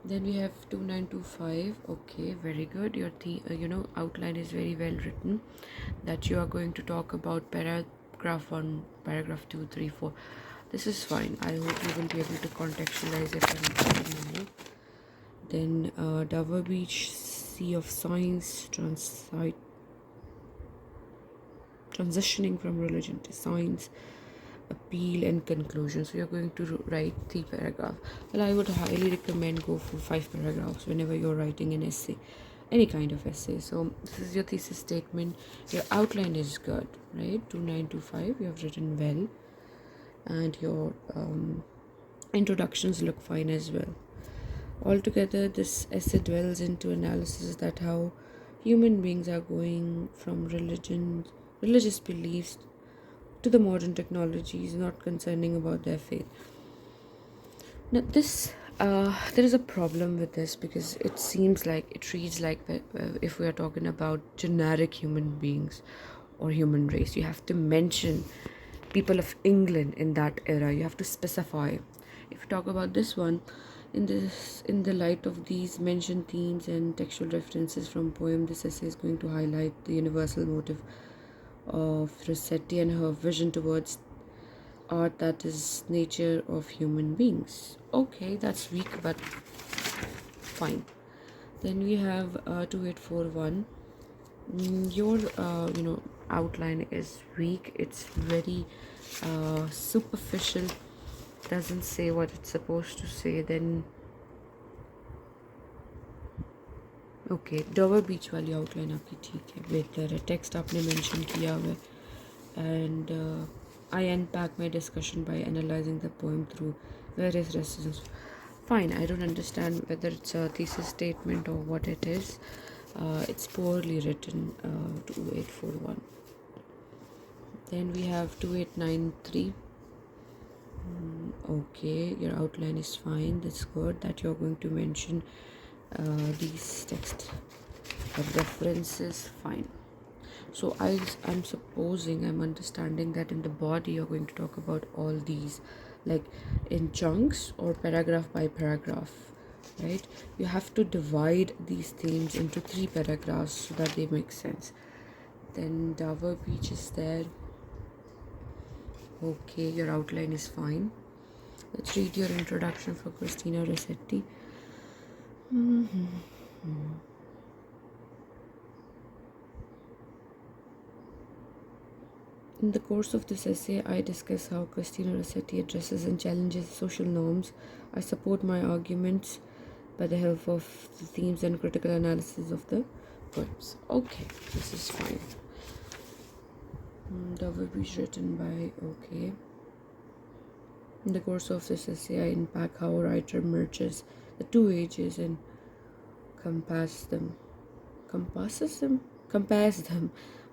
Then we have 2925. Okay, very good. Your outline is very well written. That you are going to talk about paragraph 1, paragraph 2, 3, 4. This is fine. I hope you will be able to contextualize it and then Dover Beach, Sea of Science, transitioning from religion to science, appeal and conclusion. So you're going to write 3 paragraphs. Well, I would highly recommend go for 5 paragraphs whenever you're writing an essay, any kind of essay. So this is your thesis statement. Your outline is good, right? 2925, you have written well, and your introductions look fine as well. Altogether, this essay dwells into analysis that how human beings are going from religious beliefs to the modern technologies, not concerning about their faith. Now this there is a problem with this because it seems like it reads like if we are talking about generic human beings or human race, you have to mention people of England in that era. You have to specify. If you talk about this one, in the light of these mentioned themes and textual references from poem, this essay is going to highlight the universal motive of Rossetti and her vision towards art, that is nature of human beings. Okay, that's weak, but fine. Then we have 2841. Your outline is weak. It's very superficial, doesn't say what it's supposed to say. Then okay Dover beach वाली outline आपकी ठीक है, बेहतर है. Text आपने mention किया हुआ है. And I unpack my discussion by analysing the poem through various reasons. Fine, I don't understand whether it's a thesis statement or what it is. It's poorly written. 2841. Then we have 2893. Okay, your outline is fine. That's good that you're going to mention these text references. Fine. So I'm supposing, I'm understanding that in the body you're going to talk about all these, like in chunks or paragraph by paragraph, right? You have to divide these themes into 3 paragraphs so that they make sense. Then Dover Beach is there. Okay, your outline is fine. Let's read your introduction for Christina Rossetti. In the course of this essay, I discuss how Christina Rossetti addresses and challenges social norms. I support my arguments by the help of the themes and critical analysis of the poems. Okay, this is fine. The verb is written by, okay. In the course of this essay, I unpack how a writer merges the two ages and compares them.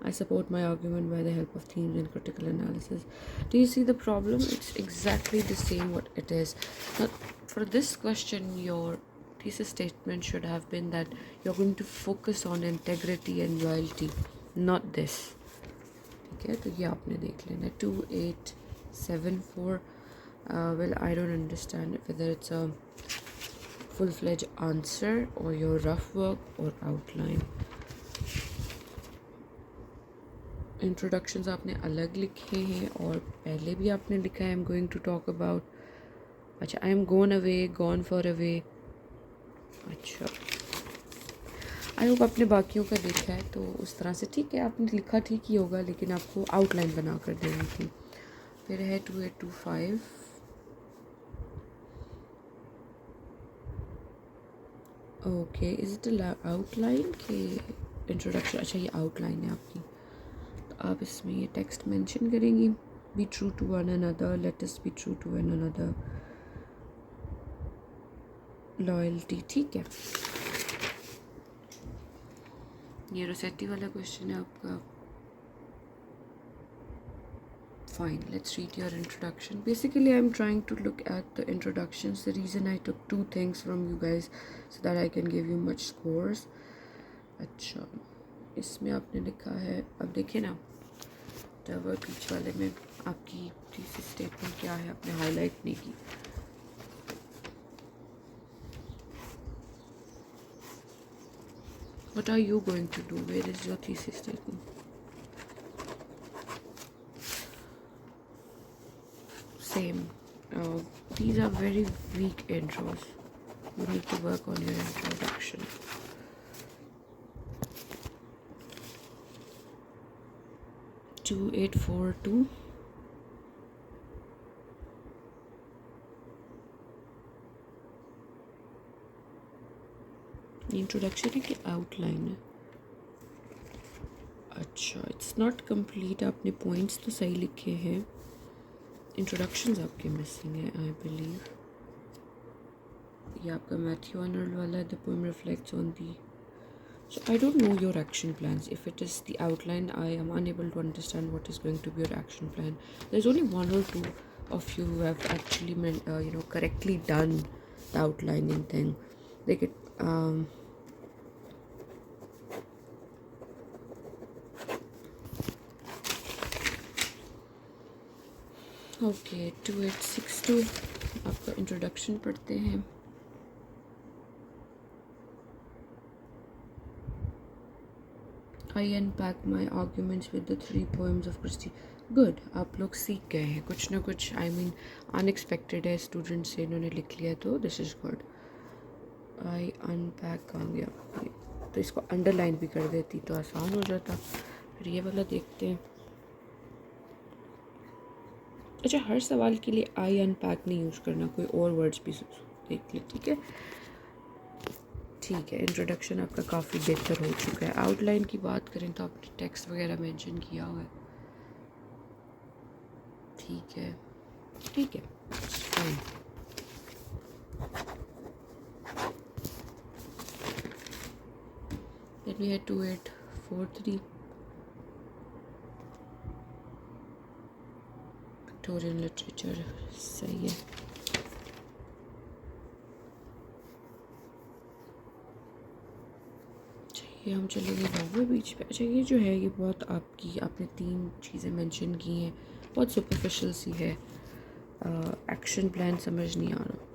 I support my argument by the help of themes and critical analysis. Do you see the problem? It's exactly the same what it is. Now, for this question, your thesis statement should have been that you're going to focus on integrity and loyalty, not this. Okay, तो ये आपने देख लेना. 2874. Well, I don't understand whether it's a full-fledged answer or your rough work or outline. Introductions आपने अलग लिखे हैं और पहले भी आपने लिखा है. I am going to talk about, अच्छा, I am gone away, gone for away. अच्छा, आई होप आपने बाकियों का देखा है तो उस तरह से ठीक है. आपने लिखा ठीक ही होगा, लेकिन आपको आउटलाइन बना कर देनी थी. फिर है 2825. ओके, इज इट आउटलाइन के इंट्रोडक्शन? अच्छा, ये आउटलाइन है आपकी. आप इसमें ये टेक्स्ट मेंशन करेंगी. Be true to one another, let us be true to one another, loyalty. ठीक है, ये रोसेटी वाला क्वेश्चन है आपका. Fine, let's read your introduction. Basically, I'm trying to look at the introductions. The reason I took 2 things from you guys so that I can give you much scores. अच्छा, इसमें आपने लिखा है, अब देखिए ना, टॉवर बीच वाले में आपकी थीसिस स्टेटमेंट क्या है, आपने हाईलाइट नहीं की. What are you going to do? Where is your thesis statement? Same. These are very weak intros. You need to work on your introduction. Two 842. Introduction है कि आउटलाइन है? अच्छा, इट्स नॉट कंप्लीट. आपने points तो सही लिखे हैं, introductions आपके मिसिंग है आई बिलीव. ये आपका मैथ्यू आर्नल्ड वाला है. The poem reflects on the. So I don't know your action plans. If it is the outline, I am unable to understand what is going to be your action plan. There's only 1 or 2 of you who have actually correctly done the outlining thing. They get okay, 2862 आपका introduction पढ़ते हैं. I unpack my arguments with the 3 poems of Christie. Good, आप लोग सीख गए हैं कुछ ना कुछ. I mean, unexpected है स्टूडेंट से इन्होंने लिख लिया, तो this is good. I unpack कहाँ गया, तो इसको अंडरलाइन भी कर देती तो आसान हो जाता. फिर ये वाला देखते हैं. अच्छा, हर सवाल के लिए I unpack नहीं यूज़ करना, कोई और वर्ड्स भी देख ले. ठीक है, ठीक है. इंट्रोडक्शन आपका काफ़ी बेहतर हो चुका है. आउटलाइन की बात करें तो आपने टेक्स्ट वगैरह मेंशन किया हुआ है. ठीक है, ठीक है, fine. Then we had 2843. Victorian literature, सही है. ये हम चले गए डॉवर बीच पे। अच्छा ये जो है ये बहुत आपने 3 चीज़ें मेंशन की हैं, बहुत सुपरफिशियल सी है, एक्शन प्लान समझ नहीं आ रहा।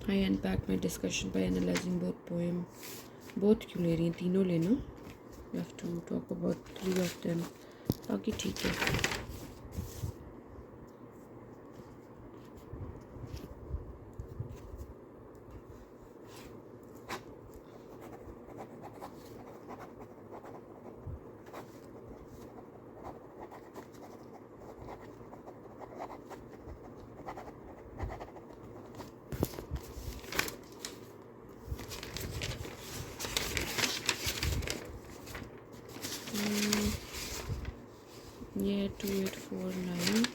I unpack my discussion by analyzing both poem. Both क्यों ले रही हैं, तीनों लेना। You have to talk about 3 of them. बाकी ठीक है। ये 2849।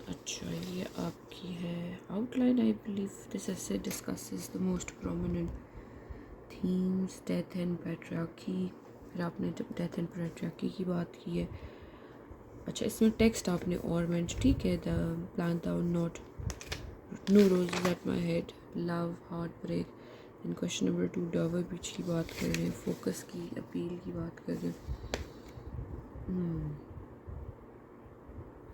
अच्छा ये आपकी है outline. I believe this essay discusses the most prominent themes, death and patriarchy। फिर आपने डेथ एंड पैट्रियार्की की बात की है। अच्छा इसमें टेक्स्ट आपने और मेंशन, ठीक है, the plant down not no roses at my head, love, heart break. And question number 2 Dover beach की बात कर रहे हैं, फोकस की, अपील की बात कर रहे हैं।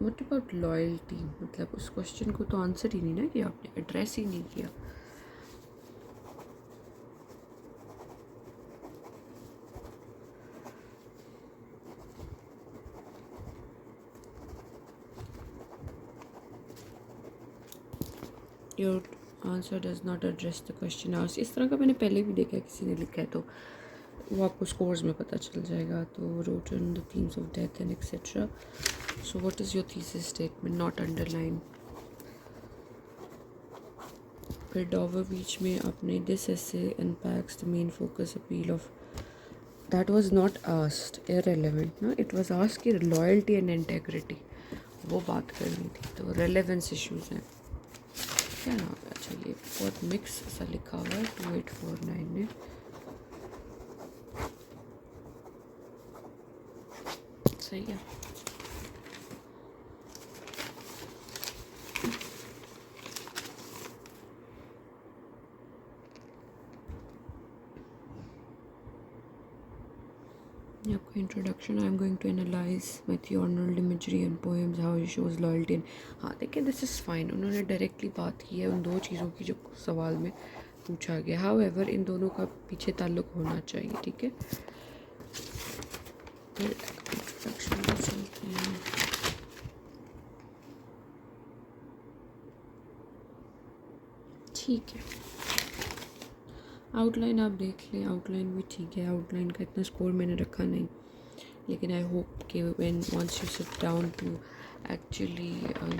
व्हाट अबाउट लॉयल्टी, मतलब उस क्वेश्चन को तो आंसर ही नहीं ना किया आपने, एड्रेस ही नहीं किया। Your answer does not address the question asked. इस तरह का मैंने पहले भी देखा है, किसी ने लिखा है, तो वो आपको स्कोर्स में पता चल जाएगा। तो road on the themes of death and etcetera. So what is your thesis statement, not underline. फिर डॉवर बीच में आपने this essay unpacks the main focus appeal of, that was not asked, irrelevant ना, it was asked कि loyalty and integrity, वो बात करनी थी। तो relevance issues हैं, क्या नाम है। अच्छा ये बहुत मिक्स सा लिखा हुआ है 2849 ने। सही है। आपका introduction, I am going to analyse मैथियोर्नल imagery and poems, how he shows loyalty. हाँ देखिए दिस इज़ फाइन, उन्होंने डायरेक्टली बात की है उन 2 चीज़ों की जो सवाल में पूछा गया। हाउ एवर इन दोनों का पीछे ताल्लुक होना चाहिए, ठीक है। फिर इंट्रोडक्शन में चलते हैं। ठीक है, आउटलाइन आप देख लें, आउटलाइन भी ठीक है। आउटलाइन का इतना स्कोर मैंने रखा नहीं, लेकिन आई होप कि when once you sit down to actually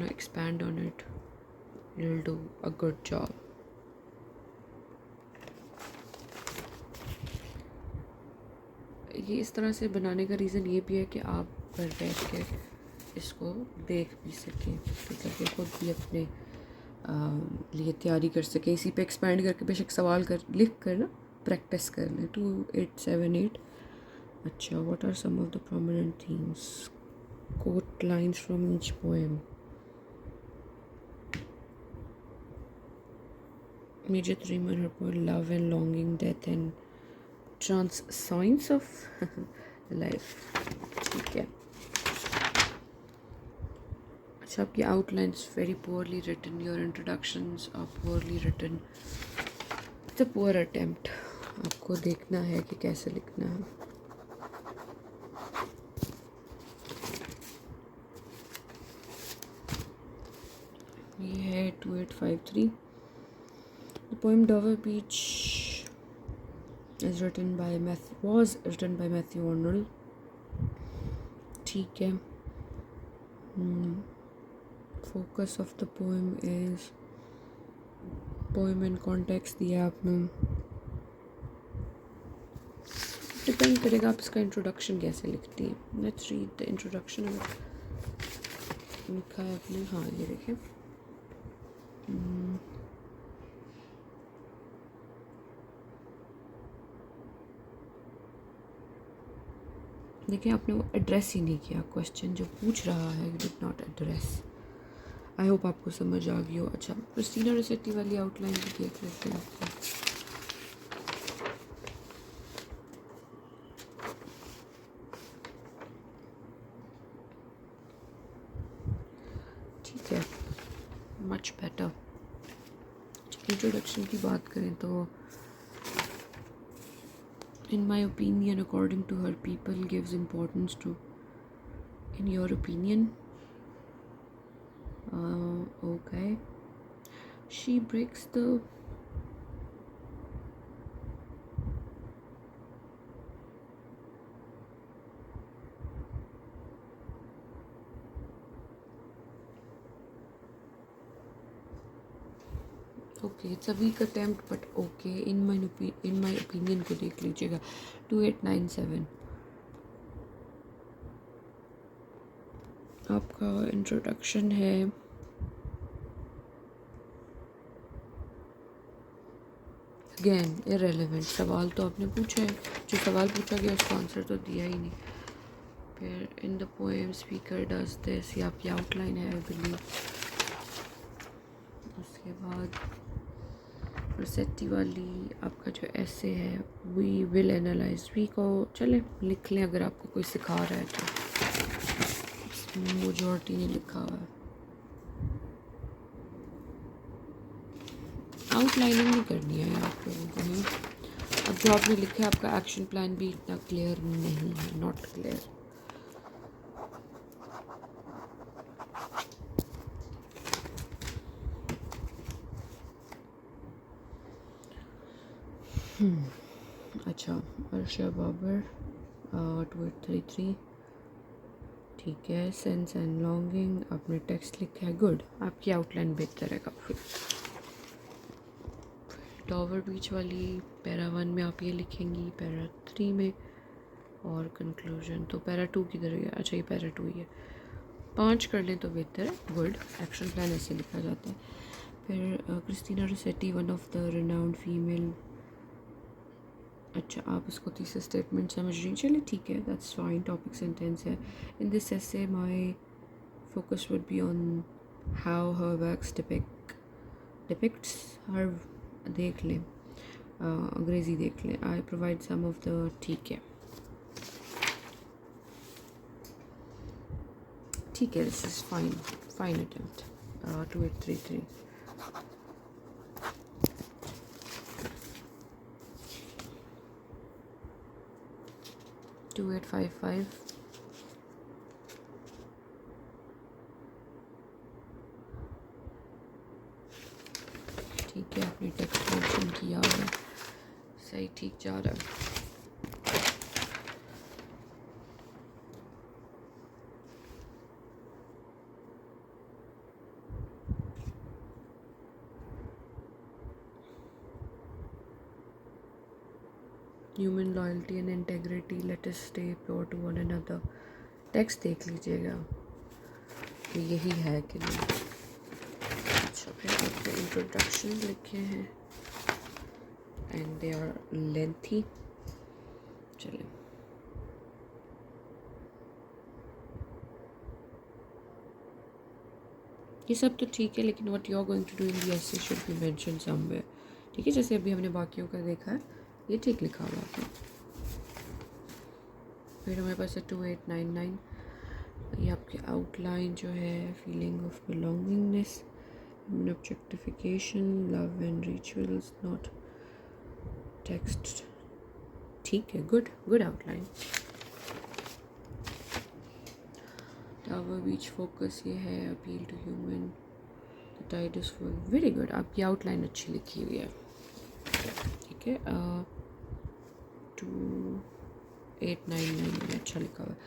expand on it, you will do a good job. ये इस तरह से बनाने का रीज़न ये भी है कि आप घर बैठ के इसको देख भी सकें, मतलब कि खुद भी अपने लिए तैयारी कर सकें, इसी पे एक्सपैंड करके बेशक सवाल कर लिख कर ना प्रैक्टिस कर लें। 2878। अच्छा what are some of the prominent themes, quote lines from each poem. Major theme in her poem, love and longing, death and trans signs of life। ठीक है। अच्छा आपकी outlines very poorly written, your introductions are poorly written, it's a poor attempt. आपको देखना है कि कैसे लिखना है। ये है 2853। The poem Dover Beach was written by Matthew Arnold। ठीक है। Focus of the poem is, poem and context दिया आपने, डिपेंड करेगा आप इसका इंट्रोडक्शन कैसे लिखती हैं। Let's read the introduction. लिखा है आपने, हाँ ये देखें, देखिए आपने वो एड्रेस ही नहीं किया, क्वेश्चन जो पूछ रहा है you did not address. I hope आपको समझ आ गई हो। अच्छा, क्रिस्टीना रोसेट्टी वाली आउटलाइन भी देख लेते हैं आपको। ठीक है, मच बेटर। इंट्रोडक्शन की बात करें तो in my opinion, according to her, people gives importance to, in your opinion, okay, she breaks the okay, it's a weak attempt but okay, in my opinion को देख लीजिएगा 2897 आपका इंट्रोडक्शन है। Again irrelevant, सवाल तो आपने पूछा है, जो सवाल पूछा गया उसका आंसर तो दिया ही नहीं। फिर इन the poem speaker does this, ये आपकी आउटलाइन है आई बिलीव। उसके बाद रोसेट्टी वाली आपका जो ऐसे है, वी विल एनालाइज, वी को चले लिख लें अगर आपको कोई सिखा रहा है तो, मेजॉरिटी ने लिखा हुआ है। आउटलाइनिंग नहीं करनी है आप लोगों को नहीं। अब जो आपने लिखा है आपका एक्शन प्लान भी इतना क्लियर नहीं है, नॉट क्लियर। अच्छा, अर्शा बाबर 2833 ठीक है। सेंस एंड लॉन्गिंग आपने टेक्स्ट लिखा है, गुड, आपकी आउटलाइन बेहतर है काफ़ी। टॉवर बीच वाली पैरा 1 में आप ये लिखेंगी, पैरा 3 में, और कंक्लूजन तो पैरा 2 किधर है? अच्छा, ये पैरा 2 ही है। 5 कर लें तो बेहतर है, गुड। एक्शन प्लान ऐसे लिखा जाता है। फिर Christina Rossetti, one of the renowned female, अच्छा आप इसको तीसरा स्टेटमेंट समझ रही, चलिए ठीक है, दैट्स फाइन। टॉपिक सेंटेंस है। In this essay my focus would be on how her works depicts her, देख लें अंग्रेज़ी देख लें, I provide some of the, ठीक है ठीक है, this is fine, fine attempt. 2833 2855 ठीक है, आपने टेक्स्ट मेंशन किया है, सही ठीक जा रहा है। Human loyalty and integrity, let us stay pure to one another, text देख लीजिएगा तो यही है कि नहीं। अच्छा, फिर आपने इंट्रोडक्शन लिखे हैं एंड दे आर लेंथी, चलिए ये सब तो ठीक है, लेकिन what you are going to do in the essay should be mention somewhere, ठीक है। जैसे अभी हमने बाकियों का देखा है, ये ठीक लिखा हुआ आपने। फिर हमारे पास है 2899, ये आपकी आउटलाइन जो है, feeling of belongingness, objectification, love and rituals, not text, ठीक है, good good outline. Dover Beach focus ये है, appeal to human, the tide is full, very good, आपकी आउटलाइन अच्छी लिखी हुई है, ठीक है। 2899 में अच्छा लिखा हुआ है।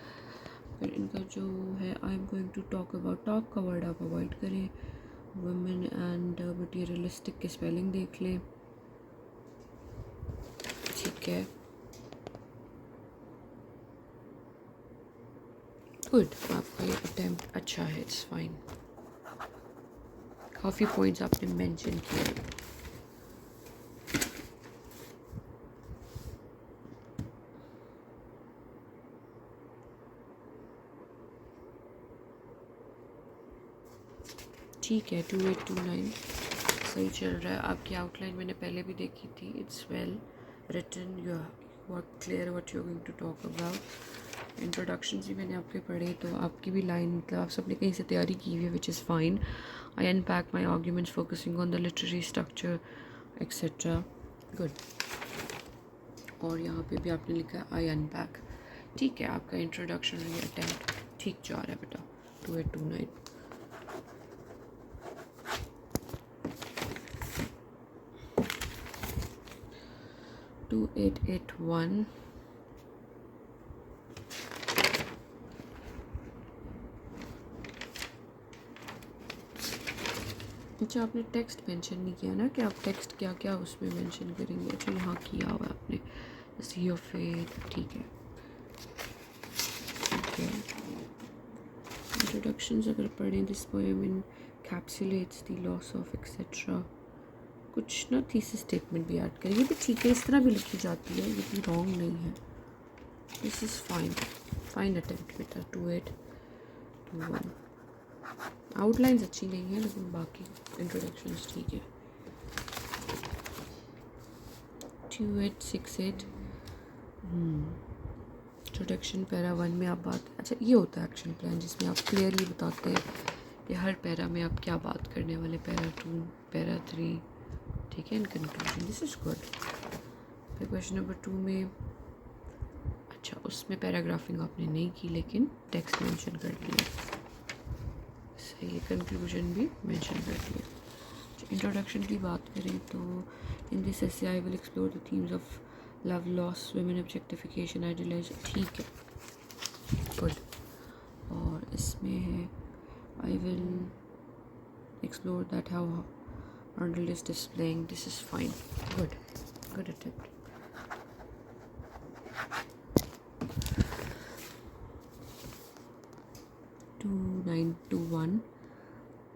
फिर इनका जो है, I am going to talk about, talk का वर्ड आप अवॉइड करें, वुमेन एंड मटीरियलिस्टिक की स्पेलिंग देख लें, ठीक है, गुड, आपका ये अटेम्प्ट अच्छा है, इट्स फाइन। काफ़ी पॉइंट्स आपने मेंशन किए। ठीक है, 2829 सही चल रहा है। आपकी आउटलाइन मैंने पहले भी देखी थी, it's well written, you are clear what you are going to talk about. Introduction भी मैंने आपके पढ़े, तो आपकी भी लाइन मतलब आप सबने कहीं से तैयारी की हुई है, which is fine. I unpack my arguments focusing on the literary structure etcetera, good. और यहाँ पे भी आपने लिखा है आई अनपैक, ठीक है। आपका इंट्रोडक्शन अटेम्प्ट ठीक जा रहा है बेटा। 2829 2881 अच्छा, आपने टेक्स्ट मेंशन नहीं किया ना कि आप टेक्स्ट क्या क्या उसमें मेंशन करेंगे। अच्छा, यहाँ किया हुआ है आपने, सी ऑफ फेथ, ठीक है ठीक है। इंट्रोडक्शंस अगर पढ़ें, this poem encapsulates the loss of etcetera, कुछ ना थीसिस स्टेटमेंट भी ऐड करें, ये भी ठीक है, इस तरह भी लिखी जाती है, ये भी रॉन्ग नहीं है। This is fine, fine attempt बेटा। 2821 आउटलाइंस अच्छी नहीं है, लेकिन बाकी इंट्रोडक्शंस ठीक है। 2868 इंट्रोडक्शन पैरा 1 में आप बात, अच्छा ये होता है एक्शन प्लान, जिसमें आप क्लियरली बताते हैं कि हर पैरा में आप क्या बात करने वाले, पैरा 2 पैरा 3, ठीक है, in conclusion, this is good. फिर क्वेश्चन नंबर 2 में, अच्छा उसमें पैराग्राफिंग आपने नहीं की, लेकिन टेक्स्ट मेंशन कर दिया, सही, कंक्लूजन भी मेंशन कर दिया। इंट्रोडक्शन की बात करें तो, in this essay I will explore the themes of love, loss, women objectification, idealize, ठीक है गुड। और इसमें है I will explore that how Arnold is displaying, this is fine, good, good attempt। Two 921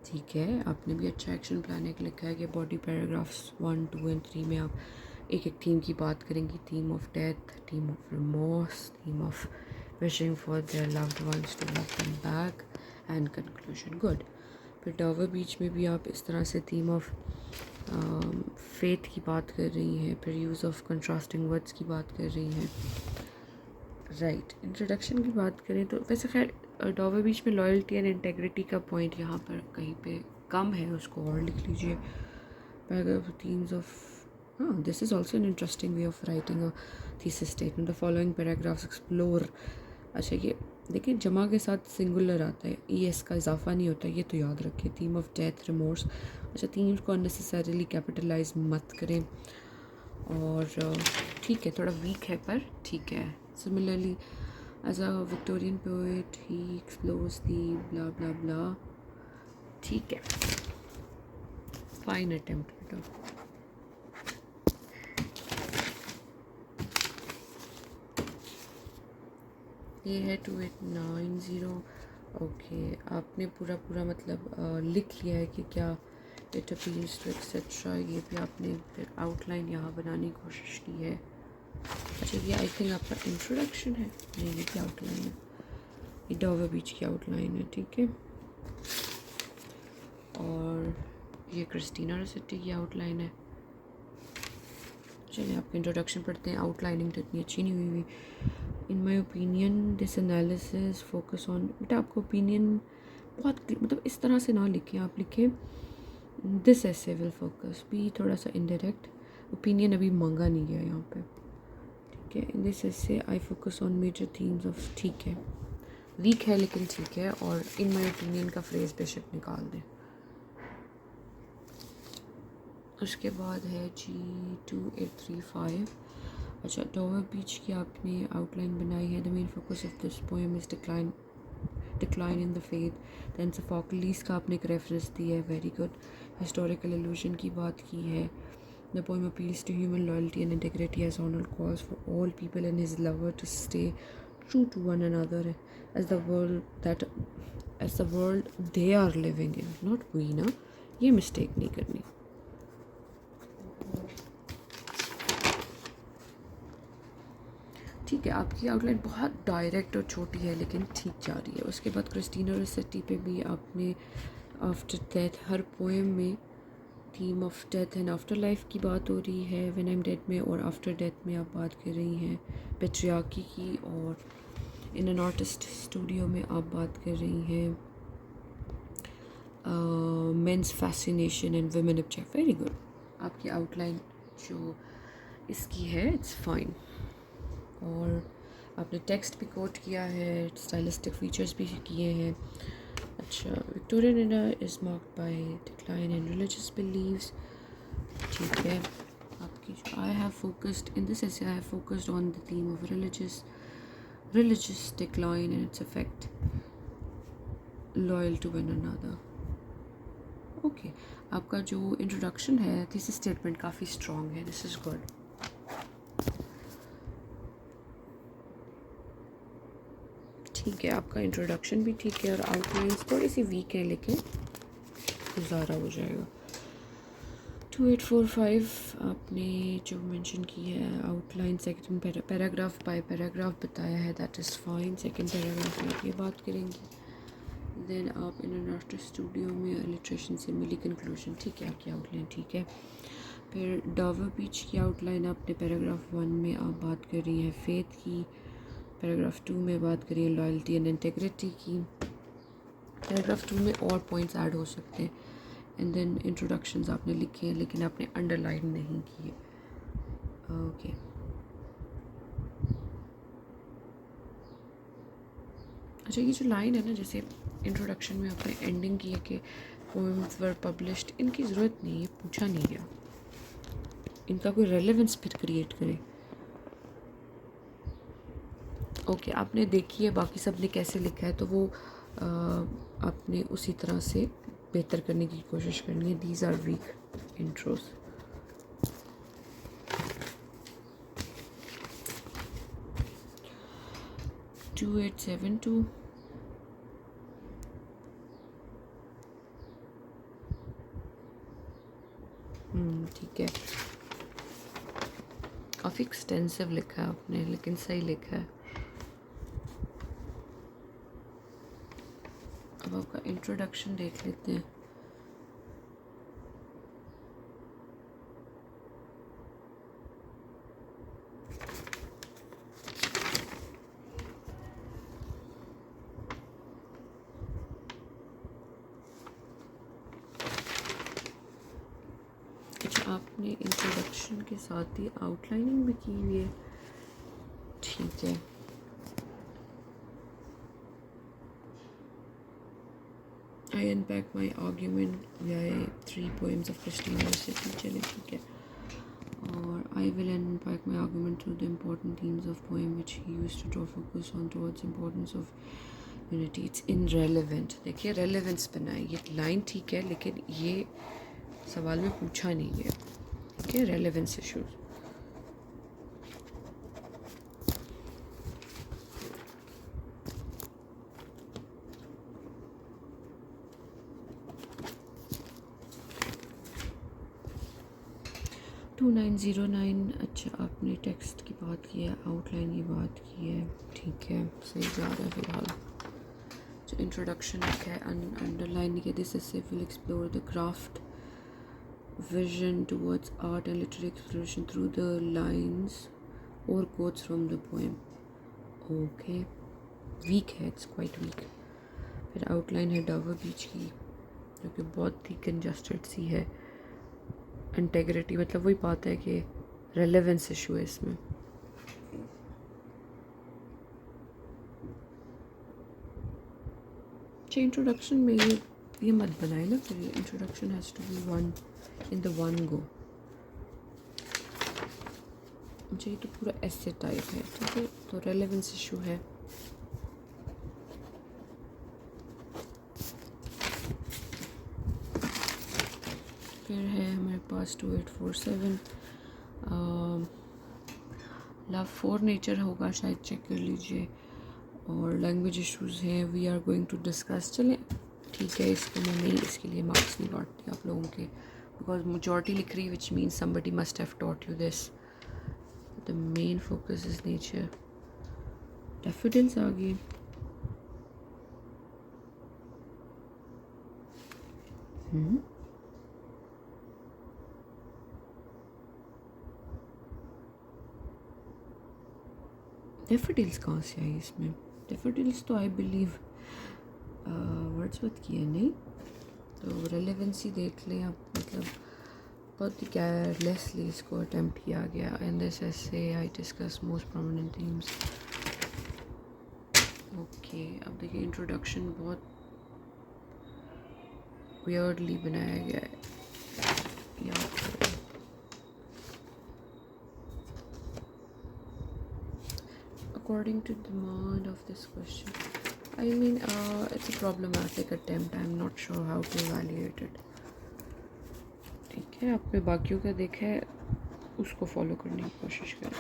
ठीक है, आपने भी अच्छा एक्शन प्लान एक लिखा है कि बॉडी पैराग्राफ्स 1, 2 एंड 3 में आप एक एक थीम की बात करेंगी, theme of death, theme of remorse, theme of wishing for their loved ones to love them back, and conclusion, good. फिर डॉवर बीच में भी आप इस तरह से थीम ऑफ फेथ की बात कर रही हैं, फिर यूज़ ऑफ कंट्रास्टिंग वर्ड्स की बात कर रही हैं, राइट। इंट्रोडक्शन की बात करें तो वैसे खैर डॉवर बीच में लॉयल्टी एंड इंटेग्रिटी का पॉइंट यहाँ पर कहीं पे कम है, उसको और लिख लीजिए। पैराग्राफ थीम्स ऑफ, हाँ this is also an interesting way of writing a thesis statement, the following paragraphs explore, अच्छा ये देखिए जमा के साथ सिंगुलर आता है, ES का इजाफा नहीं होता, ये तो याद रखिए। थीम ऑफ डेथ, रिमोर्स, अच्छा थीम्स को अननेसेसरीली कैपिटलाइज मत करें, और ठीक है थोड़ा वीक है पर ठीक है। Similarly as a Victorian poet he explores the blah blah blah, ठीक है, फाइन अटेम्प्ट बेटा। ये है 2890, ओके आपने पूरा पूरा मतलब लिख लिया है कि क्या इट अपील्स टू एक्सेट्रा, ये भी आपने फिर आउटलाइन यहाँ बनाने की कोशिश की है। अच्छा ये आई थिंक आपका इंट्रोडक्शन है, नहीं ये क्या आउटलाइन है, ये डॉवर बीच की आउटलाइन है, ठीक है। और ये क्रिस्टीना रोसेट्टी की आउटलाइन है। चलिए आपका इंट्रोडक्शन पढ़ते हैं, आउटलाइनिंग तो इतनी अच्छी नहीं हुई हुई। In my opinion this analysis focus on, बेटा आपको ओपिनियन बहुत मतलब इस तरह से ना लिखें, आप लिखें दिस ऐसे विल फोकस, भी थोड़ा सा इनडायरेक्ट, ओपिनियन अभी मांगा नहीं गया यहाँ पे, ठीक है। In this essay I focus on major themes of, ठीक है वीक है लेकिन ठीक है, और इन माई ओपिनियन का फ्रेज बेशक निकाल दें। उसके बाद है G2835, अच्छा डॉवर बीच की आपने आउटलाइन बनाई है। The main focus of this poem is decline in the faith, then Sophocles का आपने एक रेफरेंस दिया है, वेरी गुड। हिस्टोरिकल इल्यूजन की बात की है। The poem appeals to human loyalty and integrity as honoured calls for all people and his lover to stay true to one another as the world they are living in, not we ना, ये mistake नहीं करनी। ठीक है आपकी outline बहुत direct और छोटी है लेकिन ठीक जा रही है। उसके बाद क्रिस्टीना रोसेट्टी पे भी आपने आफ्टर डेथ हर पोएम में theme of death and after life की बात हो रही है व्हेन आई एम डेड में, और आफ्टर डेथ में आप बात कर रही हैं पेट्रियार्की की, और इन एन आर्टिस्ट स्टूडियो में आप बात कर रही हैं men's fascination and women object. Very good, आपकी आउटलाइन जो इसकी है इट्स फाइन, और आपने टेक्स्ट भी कोट किया है, स्टाइलिस्टिक फीचर्स भी किए हैं। अच्छा, Victorian India is marked by decline in religious beliefs. ठीक है, आपकी जो I have focused in this essay I have focused on the theme of religious decline and its effect, loyal to one another. Okay, आपका जो introduction है thesis statement काफ़ी strong है, this is good. ठीक है, आपका इंट्रोडक्शन भी ठीक है और आउटलाइंस थोड़ी सी वीक है लेकिन गुजारा हो जाएगा। 2845 आपने जो मेंशन की है outline second paragraph by paragraph बताया है, that is fine. Second paragraph में आप ये बात करेंगे, देन आप इन एन आर्टिस्ट स्टूडियो में इलिट्रेशन से मिली कंक्लूजन। ठीक है, आपकी आउटलाइन ठीक है। फिर डावर बीच की आउटलाइन आपने पैराग्राफ 1 में आप बात कर रही हैं फेथ की, पैराग्राफ 2 में बात करिए लॉयल्टी एंड इंटेग्रिटी की, पैराग्राफ 2 में और पॉइंट्स ऐड हो सकते हैं, एंड देन इंट्रोडक्शंस आपने लिखे हैं लेकिन आपने अंडरलाइन नहीं किए। ओके, अच्छा ये जो लाइन है ना, जैसे इंट्रोडक्शन में आपने एंडिंग की है कि पोएम्स वर पब्लिश्ड, इनकी ज़रूरत नहीं है, पूछा नहीं गया, इनका कोई रेलेवेंस फिर क्रिएट करे। ओके, आपने देखी है बाकी सब ने कैसे लिखा है तो वो आपने उसी तरह से बेहतर करने की कोशिश करनी है। These are weak intros. Two 2872 ठीक है, काफ़ी एक्सटेंसिव लिखा है आपने लेकिन सही लिखा है। अब आपका इंट्रोडक्शन देख लेते हैं। अच्छा, आपने इंट्रोडक्शन के साथ ही आउटलाइनिंग भी की हुई है, ठीक है। I unpack my argument via 3 poems of Christina Rossetti, चले ठीक है, और I will unpack my argument through the important themes of poem which he used to draw focus on towards importance of unity. It's irrelevant। देखिए relevance बनाई, ये line ठीक है लेकिन ये सवाल में पूछा नहीं है, ठीक है, रेलेवेंस इश्यूज। टू 2909 अच्छा, आपने टेक्स्ट की बात की है, आउटलाइन की बात की है, ठीक है, सही जा रहा है फिलहाल। जो इंट्रोडक्शन लिखा है अंडरलाइन किया, this essay will explore the craft vision towards art and literary exploration through the lines or quotes from the poem। okay, weak है, it's quite weak। फिर आउटलाइन है डावर बीच की जो कि बहुत ही कंजस्टेड सी है। इंटेग्रिटी मतलब वही बात है कि रेलेवेंस इशू है इसमें। अच्छा, इंट्रोडक्शन में ये मत बनाए ना, फिर introduction has to be one in the one go. अच्छा, ये तो पूरा ऐसे टाइप है, ठीक है, तो रेलेवेंस इशू है। फिर है हमारे पास 2847 लव फॉर नेचर होगा शायद, चेक कर लीजिए। और लैंग्वेज इश्यूज़ हैं, we are going to discuss. चलें ठीक है, इसको मैं नहीं, इसके लिए मार्क्स नहीं बांटती आप लोगों के, बिकॉज majority लिख रही, which means somebody must have taught you this। the main focus is nature। daffodils आ गई। डेफोडिल्स कहाँ से आई इसमें? डेफोडिल्स तो आई बिलीव वर्ड्सवर्थ की है, नहीं? तो रेलेवेंसी देख लें आप, मतलब बहुत ही केयरलेसली इसको अटेम्प्ट किया गया। इन this essay I discuss most prominent themes. Okay, अब देखिए इंट्रोडक्शन बहुत वियर्डली बनाया गया है। याद करें, according to demand of this question, I mean it's a problematic attempt. I'm not sure how to evaluate it. ठीक है, आपने बाकियों का देखा है, उसको फॉलो करने की कोशिश करें।